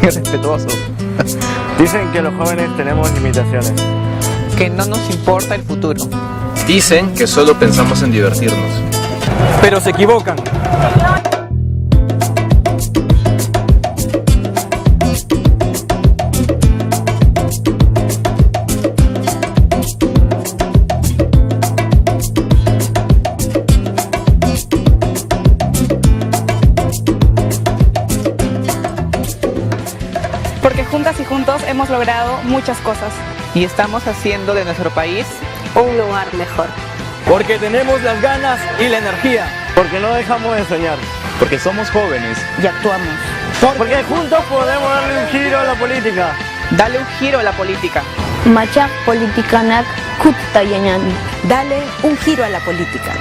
irrespetuosos. Dicen que los jóvenes tenemos limitaciones, que no nos importa el futuro. Dicen que solo pensamos en divertirnos, pero se equivocan. porque juntas y juntos hemos logrado muchas cosas. Y estamos haciendo de nuestro país un lugar mejor. Porque tenemos las ganas y la energía. Porque no dejamos de soñar. porque somos jóvenes Y actuamos. Porque juntos podemos darle un giro a la política. dale un giro a la política. Machak politikanak kutayanyan. Dale un giro a la política.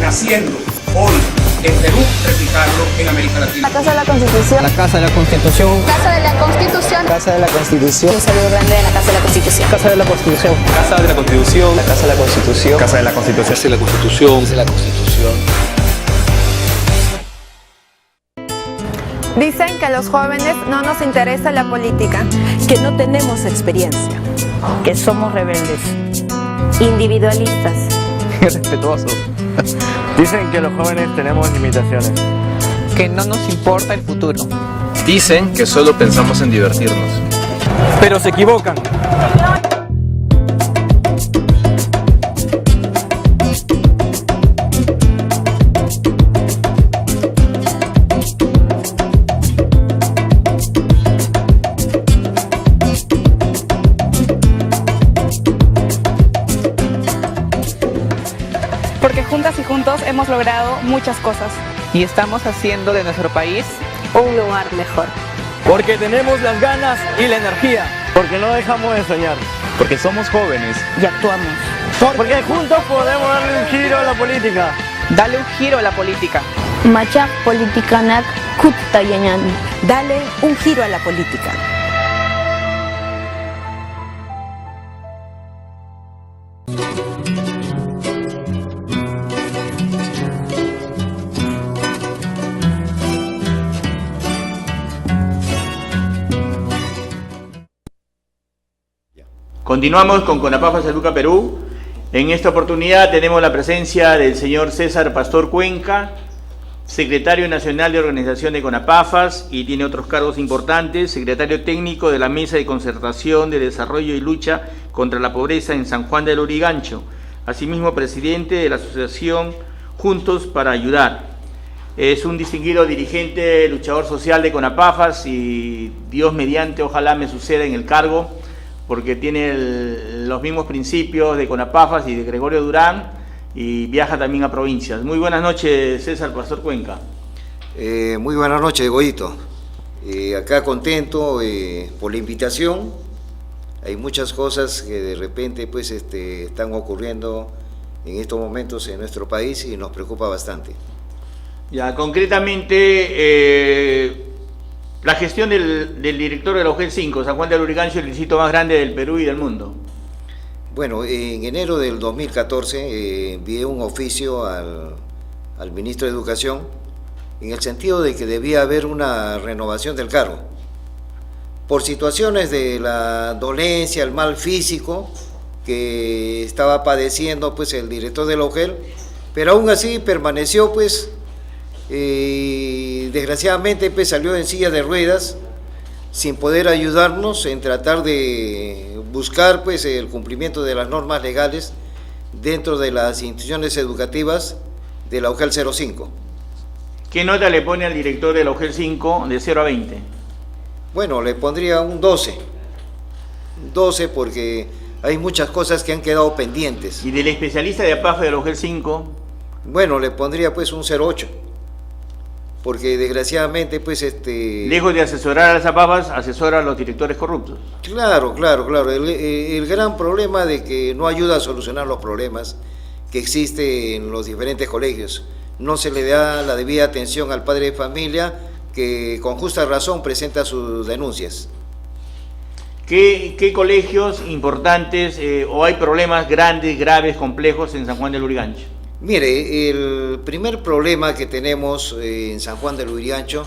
Naciendo hoy en Perú, replicarlo en América Latina. La Casa de la Constitución. La Casa de la Constitución. Casa de la Constitución. Casa de la Constitución. Un saludo grande de la Casa de la Constitución. Casa de la Constitución. Casa de la Constitución. La Casa de la Constitución. Casa de la Constitución. Casa de la Constitución. Casa de la Constitución. Dicen que a los jóvenes no nos interesa la política, Que no tenemos experiencia, Que somos rebeldes, individualistas, Irrespetuosos. Dicen que los jóvenes tenemos limitaciones, Que no nos importa el futuro. Dicen que solo pensamos en divertirnos, pero se equivocan. porque juntas y juntos hemos logrado muchas cosas. Y estamos haciendo de nuestro país un lugar mejor. Porque tenemos las ganas y la energía. Porque no dejamos de soñar. porque somos jóvenes Y actuamos. Porque juntos podemos darle un giro a la política. dale un giro a la política. Machak politikanak kutayanyan. Dale un giro a la política. Continuamos con CONAPAFAS Educa Perú. En esta oportunidad tenemos la presencia del señor César Pastor Cuenca, secretario nacional de organización de CONAPAFAS y tiene otros cargos importantes, secretario técnico de la Mesa de Concertación de Desarrollo y Lucha contra la Pobreza en San Juan del Lurigancho, asimismo presidente de la asociación Juntos para Ayudar. Es un distinguido dirigente, luchador social de CONAPAFAS y Dios mediante, ojalá me suceda en el cargo, porque tiene los mismos principios de CONAPAFAS y de Gregorio Durán y viaja también a provincias. Muy buenas noches, César Pastor Cuenca. Muy buenas noches, Goyito. Acá contento por la invitación. Hay muchas cosas que de repente pues, están ocurriendo en estos momentos en nuestro país y nos preocupa bastante. Ya, concretamente, la gestión del director de la UGEL 5, San Juan del Lurigancho, el distrito más grande del Perú y del mundo. Bueno, en enero del 2014 envié un oficio al ministro de Educación en el sentido de que debía haber una renovación del cargo. Por situaciones de la dolencia, el mal físico, que estaba padeciendo pues el director de la UGEL, pero aún así permaneció pues, desgraciadamente pues salió en silla de ruedas, sin poder ayudarnos en tratar de buscar pues el cumplimiento de las normas legales dentro de las instituciones educativas de la UGEL 05. ¿Qué nota le pone al director de la UGEL 5 de 0 a 20? Bueno, le pondría un 12. 12 porque hay muchas cosas que han quedado pendientes. ¿Y del especialista de APAFA de la UGEL 5? Bueno, le pondría pues un 0,8. Porque desgraciadamente pues lejos de asesorar a las APAFAs, asesora a los directores corruptos. Claro. El gran problema de que no ayuda a solucionar los problemas que existen en los diferentes colegios. No se le da la debida atención al padre de familia que con justa razón presenta sus denuncias. ¿Qué colegios importantes o hay problemas grandes, graves, complejos en San Juan del Lurigancho? Mire, el primer problema que tenemos en San Juan del Lurigancho,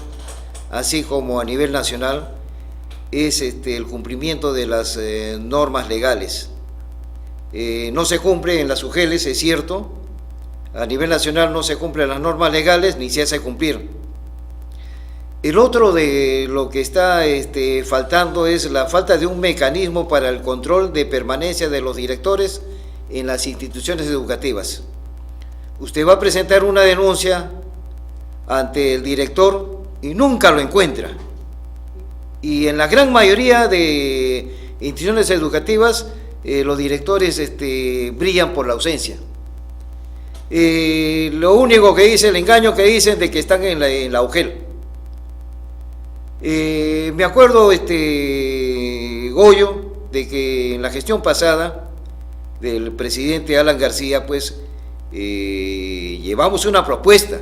así como a nivel nacional, es el cumplimiento de las normas legales. No se cumple en las UGELes, es cierto. A nivel nacional no se cumplen las normas legales ni se hace cumplir. El otro de lo que está faltando es la falta de un mecanismo para el control de permanencia de los directores en las instituciones educativas. Usted va a presentar una denuncia ante el director y nunca lo encuentra. Y en la gran mayoría de instituciones educativas los directores brillan por la ausencia. Lo único que dice, el engaño que dicen de que están en la UGEL. Me acuerdo, Goyo, de que en la gestión pasada del presidente Alan García, pues, llevamos una propuesta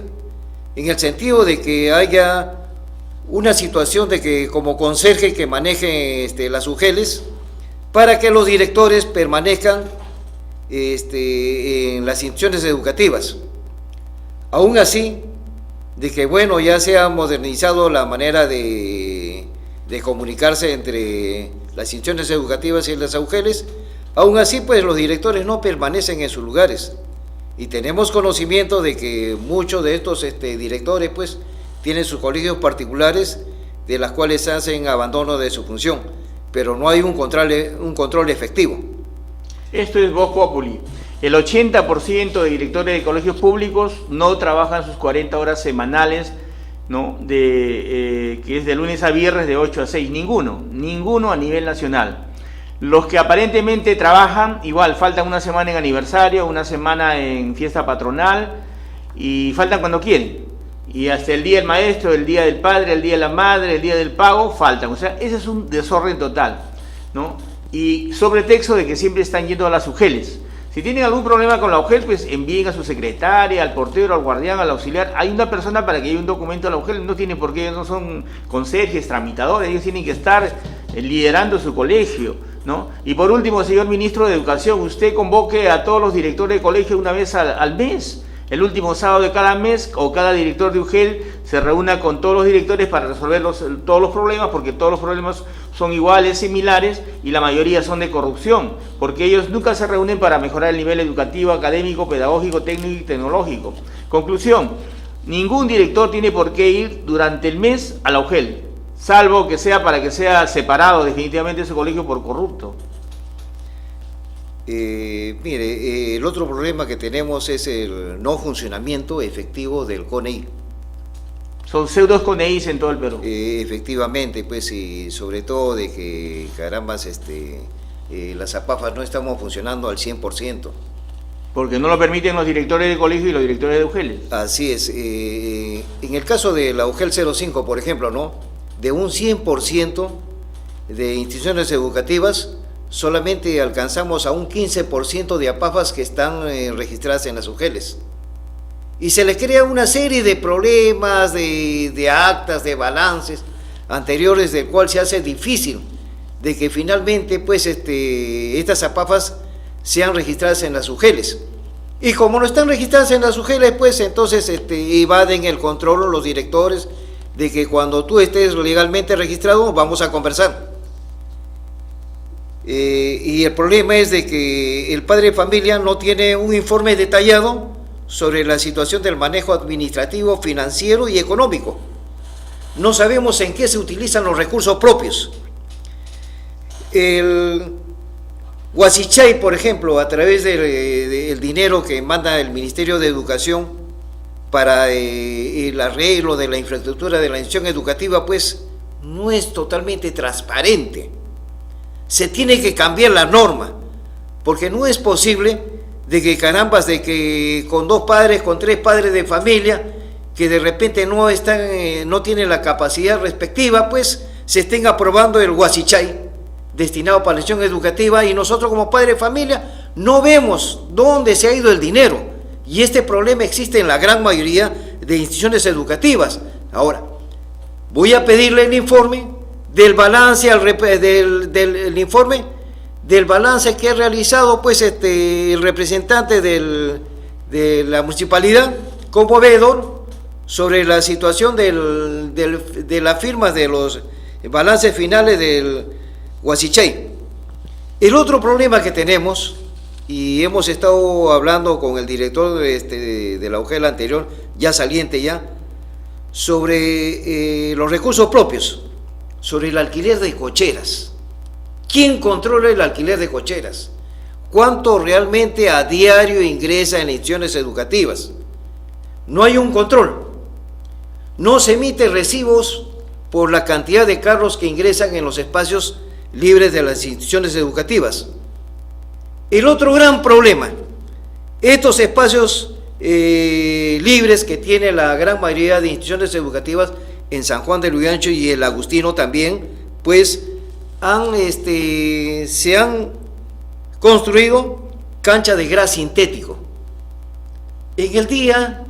en el sentido de que haya una situación de que como conserje que maneje las UGELes para que los directores permanezcan en las instituciones educativas. Aún así, de que bueno, ya se ha modernizado la manera de comunicarse entre las instituciones educativas y las UGELes, aún así pues los directores no permanecen en sus lugares. Y tenemos conocimiento de que muchos de estos directores pues tienen sus colegios particulares de las cuales hacen abandono de su función, pero no hay un control efectivo. Esto es Vox Populi. El 80% de directores de colegios públicos no trabajan sus 40 horas semanales, ¿no? Que es de lunes a viernes de 8 a 6, ninguno a nivel nacional. Los que aparentemente trabajan, igual, faltan una semana en aniversario, una semana en fiesta patronal, y faltan cuando quieren. Y hasta el día del maestro, el día del padre, el día de la madre, el día del pago, faltan. O sea, ese es un desorden total, ¿no? Y sobre texto de que siempre están yendo a las UGELes. Si tienen algún problema con la UGEL, pues envíen a su secretaria, al portero, al guardián, al auxiliar. Hay una persona para que lleve un documento a la UGEL, no tiene por qué, ellos no son conserjes, tramitadores, ellos tienen que estar liderando su colegio, ¿no? Y por último, señor ministro de Educación, usted convoque a todos los directores de colegio una vez al mes. El último sábado de cada mes, o cada director de UGEL se reúna con todos los directores para resolver todos los problemas, porque todos los problemas son iguales, similares, y la mayoría son de corrupción, porque ellos nunca se reúnen para mejorar el nivel educativo, académico, pedagógico, técnico y tecnológico. Conclusión, ningún director tiene por qué ir durante el mes a la UGEL, salvo que sea para que sea separado definitivamente de su colegio por corrupto. Mire, el otro problema que tenemos es el no funcionamiento efectivo del CONEI. Son pseudos CONEIs en todo el Perú. Efectivamente, pues, y sobre todo de que, carambas, las APAFAs no estamos funcionando al 100%. Porque no lo permiten los directores de colegio y los directores de UGELes. Así es. En el caso de la UGEL 05, por ejemplo, ¿no? De un 100% de instituciones educativas, solamente alcanzamos a un 15% de APAFAs que están registradas en las UGELes. Y se les crea una serie de problemas, de actas, de balances anteriores, del cual se hace difícil de que finalmente pues, estas APAFAs sean registradas en las UGELes. Y como no están registradas en las UGELes, pues entonces evaden el control los directores de que cuando tú estés legalmente registrado vamos a conversar. y el problema es de que el padre de familia no tiene un informe detallado sobre la situación del manejo administrativo, financiero y económico. No sabemos en qué se utilizan los recursos propios. El Huasichay, por ejemplo, a través del dinero que manda el Ministerio de Educación para el arreglo de la infraestructura de la institución educativa, pues no es totalmente transparente. Se tiene que cambiar la norma, porque no es posible de que carambas, de que con 2 padres, con 3 padres de familia, que de repente no tienen la capacidad respectiva, pues se estén aprobando el Huasichay destinado para la institución educativa, y nosotros como padres de familia no vemos dónde se ha ido el dinero, y este problema existe en la gran mayoría de instituciones educativas. Ahora, voy a pedirle el informe del balance, el informe del balance que ha realizado pues el representante de la municipalidad como veedor sobre la situación de la firma de los balances finales del Huasichay. El otro problema que tenemos, y hemos estado hablando con el director de la UGEL anterior, ya saliente ya, sobre los recursos propios, sobre el alquiler de cocheras. ¿Quién controla el alquiler de cocheras? ¿Cuánto realmente a diario ingresa en instituciones educativas? No hay un control. No se emiten recibos por la cantidad de carros que ingresan en los espacios libres de las instituciones educativas. El otro gran problema, estos espacios libres que tiene la gran mayoría de instituciones educativas en San Juan de Lurigancho y el Agustino también, pues se han construido cancha de gras sintético. En el día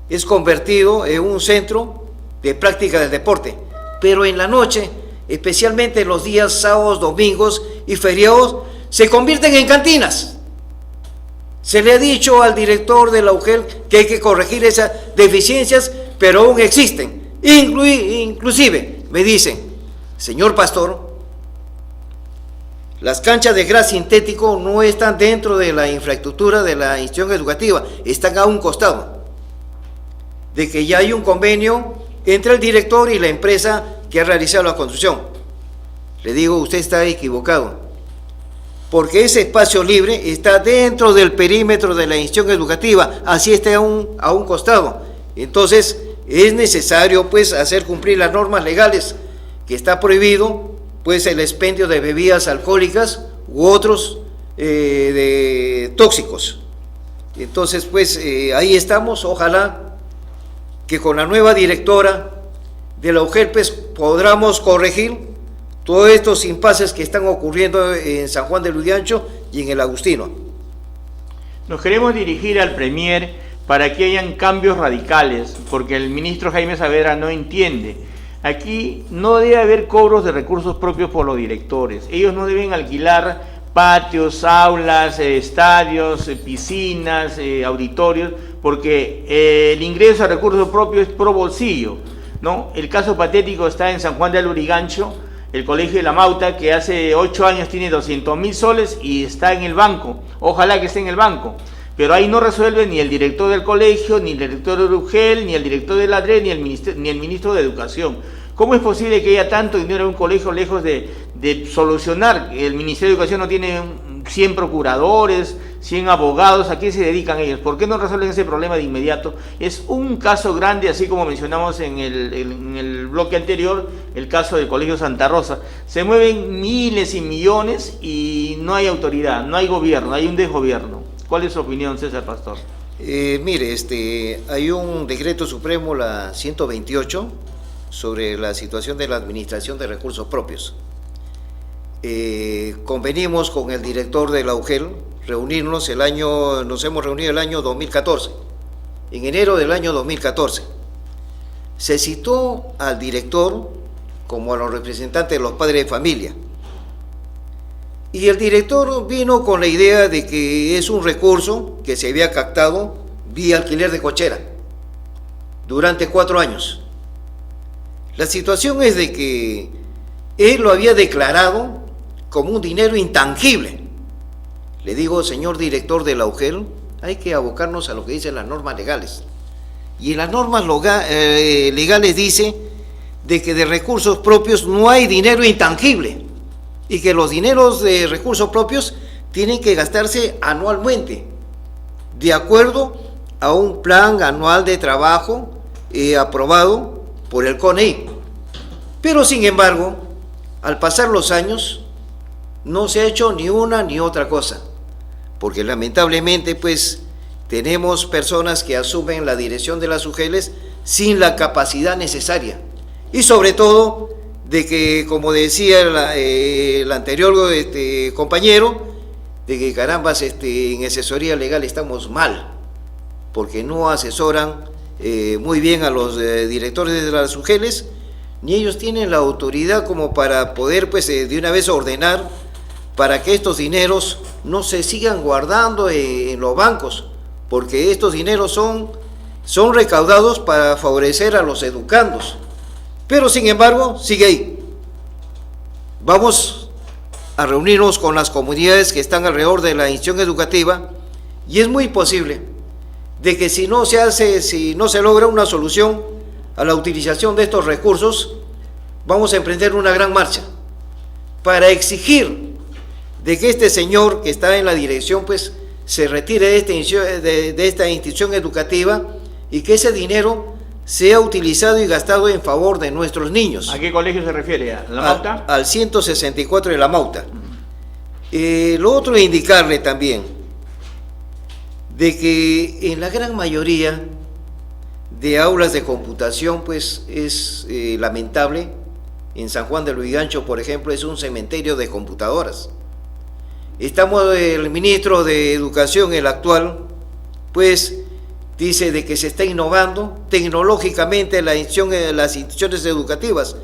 es convertido en un centro de práctica del deporte, pero en la noche, especialmente en los días sábados, domingos y feriados, se convierten en cantinas. Se le ha dicho al director de la UGEL que hay que corregir esas deficiencias, pero aún existen. Inclusive me dicen, señor pastor, las canchas de gras sintético no están dentro de la infraestructura de la institución educativa, están a un costado, de que ya hay un convenio entre el director y la empresa que ha realizado la construcción. Le digo, usted está equivocado, porque ese espacio libre está dentro del perímetro de la institución educativa, así está a un costado. Entonces es necesario pues hacer cumplir las normas legales, que está prohibido pues el expendio de bebidas alcohólicas u otros de tóxicos. Entonces pues ahí estamos. Ojalá que con la nueva directora de la UGEL pues podamos corregir todos estos impases que están ocurriendo en San Juan de Lurigancho y en el Agustino. Nos queremos dirigir al Premier para que hayan cambios radicales, porque el ministro Jaime Saavedra no entiende. Aquí no debe haber cobros de recursos propios por los directores. Ellos no deben alquilar patios, aulas, estadios, piscinas, auditorios, porque el ingreso a recursos propios es pro bolsillo, ¿no? El caso patético está en San Juan de Lurigancho, el Colegio de la Mauta, que hace 8 años tiene 200.000 soles y está en el banco. Ojalá que esté en el banco. Pero ahí no resuelve ni el director del colegio, ni el director de UGEL, ni el director de la DRE, ni el ministro de Educación. ¿Cómo es posible que haya tanto dinero en un colegio lejos de solucionar? El Ministerio de Educación no tiene 100 procuradores, 100 abogados. ¿A qué se dedican ellos? ¿Por qué no resuelven ese problema de inmediato? Es un caso grande, así como mencionamos en el bloque anterior, el caso del Colegio Santa Rosa. Se mueven miles y millones y no hay autoridad, no hay gobierno, hay un desgobierno. ¿Cuál es su opinión, César Pastor? Mire, hay un decreto supremo, la 128, sobre la situación de la administración de recursos propios. Convenimos con el director de la UGEL reunirnos nos hemos reunido el año 2014, en enero del año 2014. Se citó al director como a los representantes de los padres de familia. Y el director vino con la idea de que es un recurso que se había captado vía alquiler de cochera durante 4 años. La situación es de que él lo había declarado como un dinero intangible. Le digo, señor director de la UGEL, hay que abocarnos a lo que dicen las normas legales. Y en las normas legales dice de que de recursos propios no hay dinero intangible y que los dineros de recursos propios tienen que gastarse anualmente, de acuerdo a un plan anual de trabajo aprobado por el CONEI. Pero sin embargo, al pasar los años, no se ha hecho ni una ni otra cosa, porque lamentablemente pues tenemos personas que asumen la dirección de las UGELes sin la capacidad necesaria, y sobre todo de que, como decía el anterior compañero, de que carambas en asesoría legal estamos mal, porque no asesoran muy bien a los directores de las UGELes, ni ellos tienen la autoridad como para poder pues de una vez ordenar para que estos dineros no se sigan guardando en los bancos, porque estos dineros son recaudados para favorecer a los educandos, pero sin embargo sigue ahí. Vamos a reunirnos con las comunidades que están alrededor de la institución educativa y es muy posible de que si no se logra una solución a la utilización de estos recursos, vamos a emprender una gran marcha para exigir de que este señor que está en la dirección pues se retire de esta institución educativa y que ese dinero sea utilizado y gastado en favor de nuestros niños. ¿A qué colegio se refiere? ¿A La Mauta? Al 164 de La Mauta. Lo otro es indicarle también de que en la gran mayoría de aulas de computación pues es lamentable. En San Juan de Lurigancho, por ejemplo, es un cementerio de computadoras. El ministro de Educación, el actual, pues dice de que se está innovando tecnológicamente las instituciones educativas,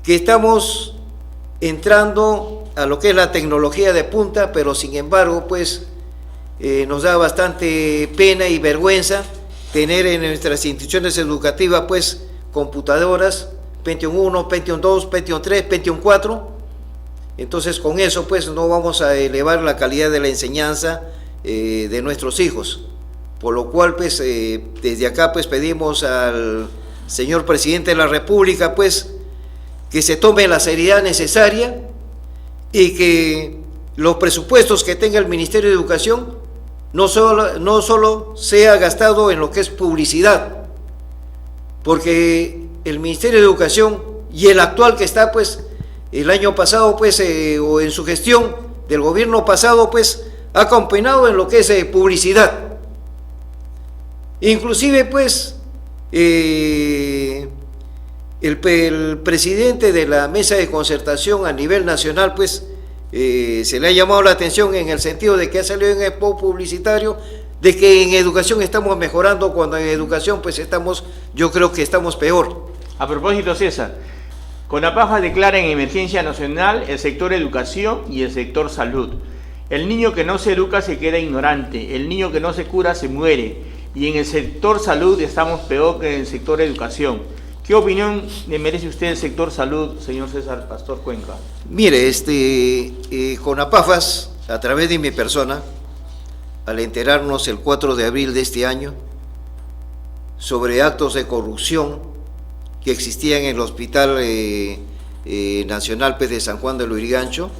que estamos entrando a lo que es la tecnología de punta, pero sin embargo, pues nos da bastante pena y vergüenza tener en nuestras instituciones educativas, pues, computadoras Pentium 1, Pentium 2, Pentium 3, Pentium 4. Entonces, con eso, pues, no vamos a elevar la calidad de la enseñanza de nuestros hijos. Por lo cual, pues, desde acá, pues, pedimos al señor presidente de la República, pues, que se tome la seriedad necesaria y que los presupuestos que tenga el Ministerio de Educación no solo sea gastado en lo que es publicidad, porque el Ministerio de Educación y el actual que está, pues, el año pasado, pues, o en su gestión del gobierno pasado, pues, ha campeinado en lo que es publicidad. Inclusive, pues, el presidente de la mesa de concertación a nivel nacional, pues, se le ha llamado la atención en el sentido de que ha salido en el spot publicitario de que en educación estamos mejorando, cuando en educación, pues, yo creo que estamos peor. A propósito, César, CONAPAFAS declara en emergencia nacional el sector educación y el sector salud. El niño que no se educa se queda ignorante, el niño que no se cura se muere, y en el sector salud estamos peor que en el sector educación. ¿Qué opinión le merece usted el sector salud, señor César Pastor Cuenca? Mire, CONAPAFAS, a través de mi persona, al enterarnos el 4 de abril de este año sobre actos de corrupción que existían en el Hospital Nacional de San Juan de Lurigancho,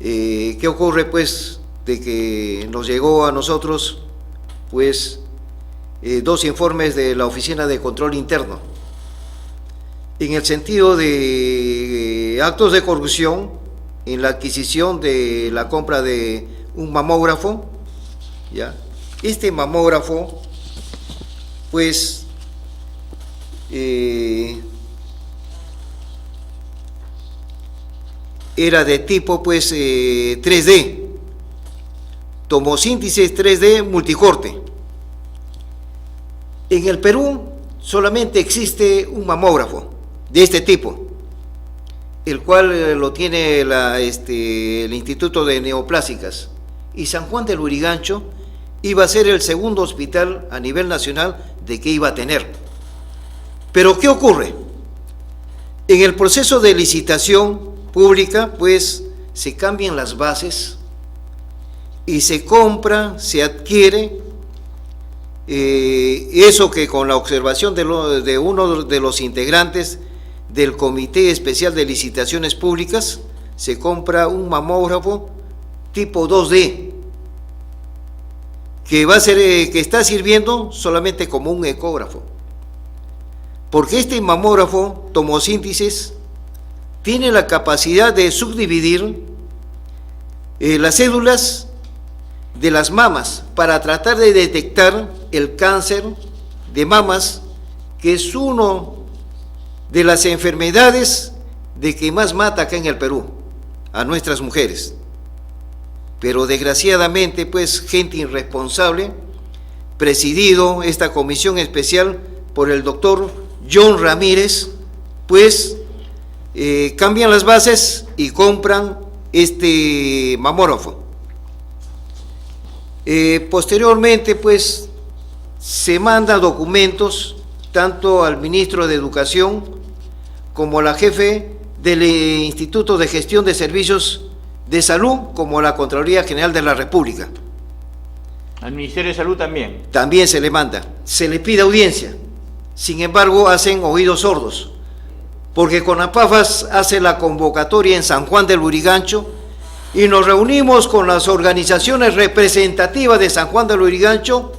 ¿qué ocurre? Pues, de que nos llegó a nosotros, pues, 2 informes de la Oficina de Control Interno en el sentido de actos de corrupción en la adquisición de la compra de un mamógrafo, ¿ya? Este mamógrafo, pues, era de tipo, pues, 3D, tomosíntesis 3D multicorte. En el Perú solamente existe un mamógrafo de este tipo, el cual lo tiene el Instituto de Neoplásicas, y San Juan de Lurigancho iba a ser el segundo hospital a nivel nacional de que iba a tener. Pero ¿qué ocurre? En el proceso de licitación pública, pues se cambian las bases y se compra, se adquiere eso que con la observación de uno de los integrantes del Comité Especial de Licitaciones Públicas, se compra un mamógrafo tipo 2D, que va a ser, que está sirviendo solamente como un ecógrafo, porque este mamógrafo tomosíntesis tiene la capacidad de subdividir las células de las mamas para tratar de detectar el cáncer de mamas, que es una de las enfermedades de que más mata acá en el Perú a nuestras mujeres. Pero desgraciadamente, pues, gente irresponsable, presidido esta comisión especial por el doctor John Ramírez, pues cambian las bases y compran este mamógrafo. Posteriormente, pues, se manda documentos tanto al ministro de Educación como a la jefe del Instituto de Gestión de Servicios de Salud, como a la Contraloría General de la República. Al Ministerio de Salud también. También se le manda, se le pide audiencia. Sin embargo, hacen oídos sordos, porque CONAPAFAS hace la convocatoria en San Juan del Lurigancho y nos reunimos con las organizaciones representativas de San Juan del Lurigancho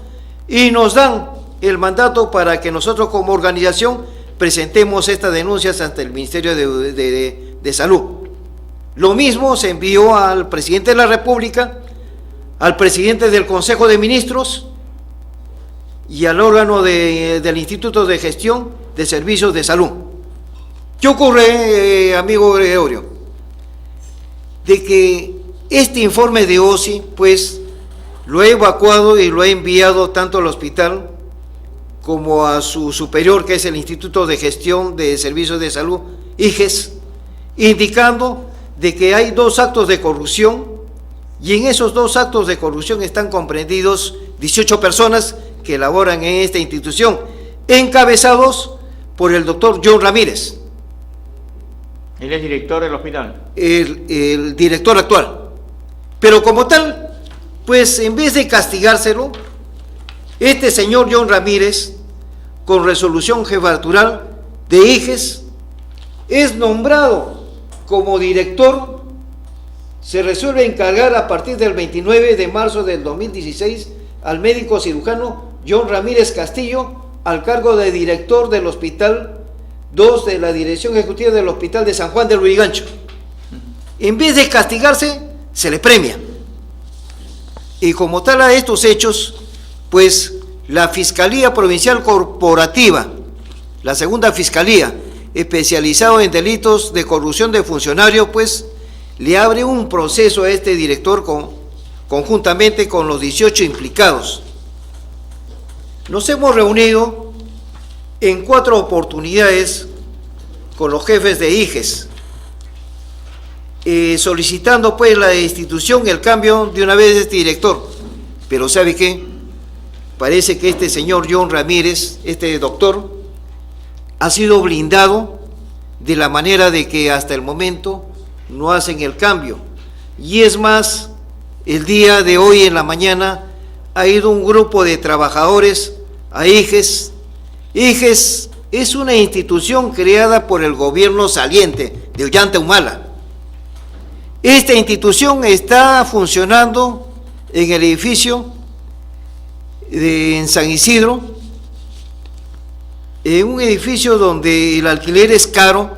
y nos dan el mandato para que nosotros como organización presentemos estas denuncias ante el Ministerio de Salud. Lo mismo se envió al presidente de la República, al presidente del Consejo de Ministros y al órgano del Instituto de Gestión de Servicios de Salud. ¿Qué ocurre, amigo Gregorio? De que este informe de OSI, pues, lo he evacuado y lo he enviado tanto al hospital como a su superior, que es el Instituto de Gestión de Servicios de Salud, IGES, indicando de que hay 2 actos de corrupción, y en esos 2 actos de corrupción están comprendidos 18 personas que laboran en esta institución, encabezados por el doctor John Ramírez. Él es director del hospital. El director actual. Pero como tal, pues en vez de castigárselo, este señor John Ramírez, con resolución jefatural de IGES, es nombrado como director. Se resuelve encargar a partir del 29 de marzo del 2016 al médico cirujano John Ramírez Castillo al cargo de director del Hospital 2 de la Dirección Ejecutiva del Hospital de San Juan del Lurigancho. En vez de castigarse, se le premia. Y como tal a estos hechos, pues la Fiscalía Provincial Corporativa, la segunda Fiscalía, especializada en delitos de corrupción de funcionarios, pues le abre un proceso a este director conjuntamente con los 18 implicados. Nos hemos reunido en 4 oportunidades con los jefes de IGES, solicitando pues la institución, el cambio de una vez de este director. Pero ¿sabe qué? Parece que este señor John Ramírez, este doctor, ha sido blindado de la manera de que hasta el momento no hacen el cambio. Y es más, el día de hoy en la mañana ha ido un grupo de trabajadores a IGES. IGES es una institución creada por el gobierno saliente de Ollanta Humala. Esta institución está funcionando en el edificio en San Isidro, en un edificio donde el alquiler es caro,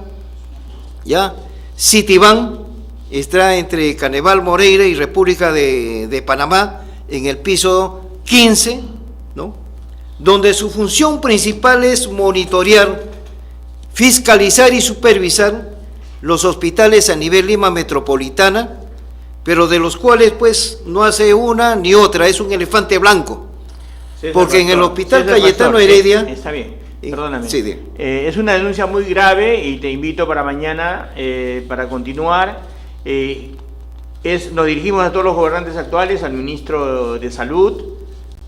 ¿ya? Citibank está entre Caneval Moreira y República de Panamá, en el piso 15, ¿no? Donde su función principal es monitorear, fiscalizar y supervisar los hospitales a nivel Lima Metropolitana, pero de los cuales pues no hace una ni otra, es un elefante blanco. Porque en el Hospital Cayetano Heredia... Está bien, perdóname. Sí, es una denuncia muy grave y te invito para mañana, para continuar. Nos dirigimos a todos los gobernantes actuales, al ministro de Salud,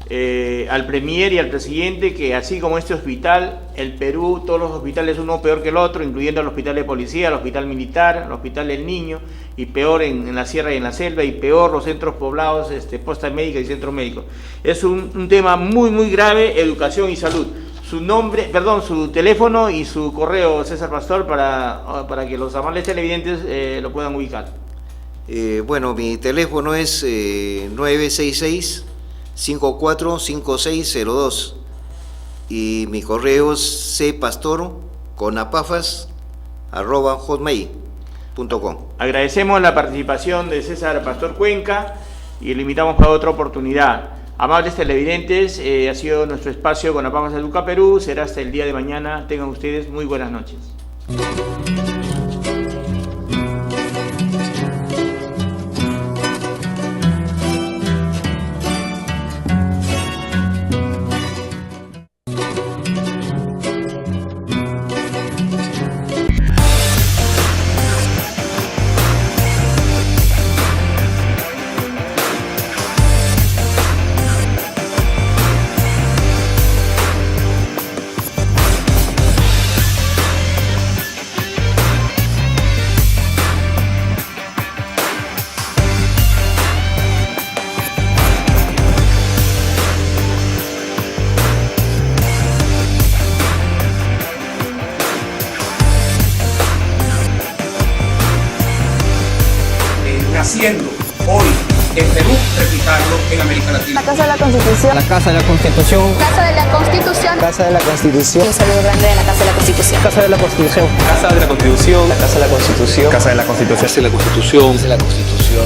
al Premier y al presidente que así como este hospital, el Perú, todos los hospitales uno peor que el otro, incluyendo el hospital de policía, el hospital militar, el hospital del niño, y peor en la sierra y en la selva, y peor los centros poblados, posta médica y centro médico. Es un tema muy grave, educación y salud. Su teléfono y su correo, César Pastor, para que los amables televidentes lo puedan ubicar. Bueno, mi teléfono es 966-545602 y mi correo es cpastor@hotmail.com. Agradecemos la participación de César Pastor Cuenca y lo invitamos para otra oportunidad. Amables televidentes, ha sido nuestro espacio con Apafas Educa Perú. Será hasta el día de mañana. Tengan ustedes muy buenas noches. Naciendo hoy en Perú, replicarlo en América Latina. La Casa de la Constitución. La Casa de la Constitución. Casa de la Constitución. Casa de la Constitución. Un saludo grande de la Casa de la Constitución. Casa de la Constitución. Casa de la Constitución. La Casa de la Constitución. Casa de la Constitución. Casa de la Constitución. Casa de la Constitución.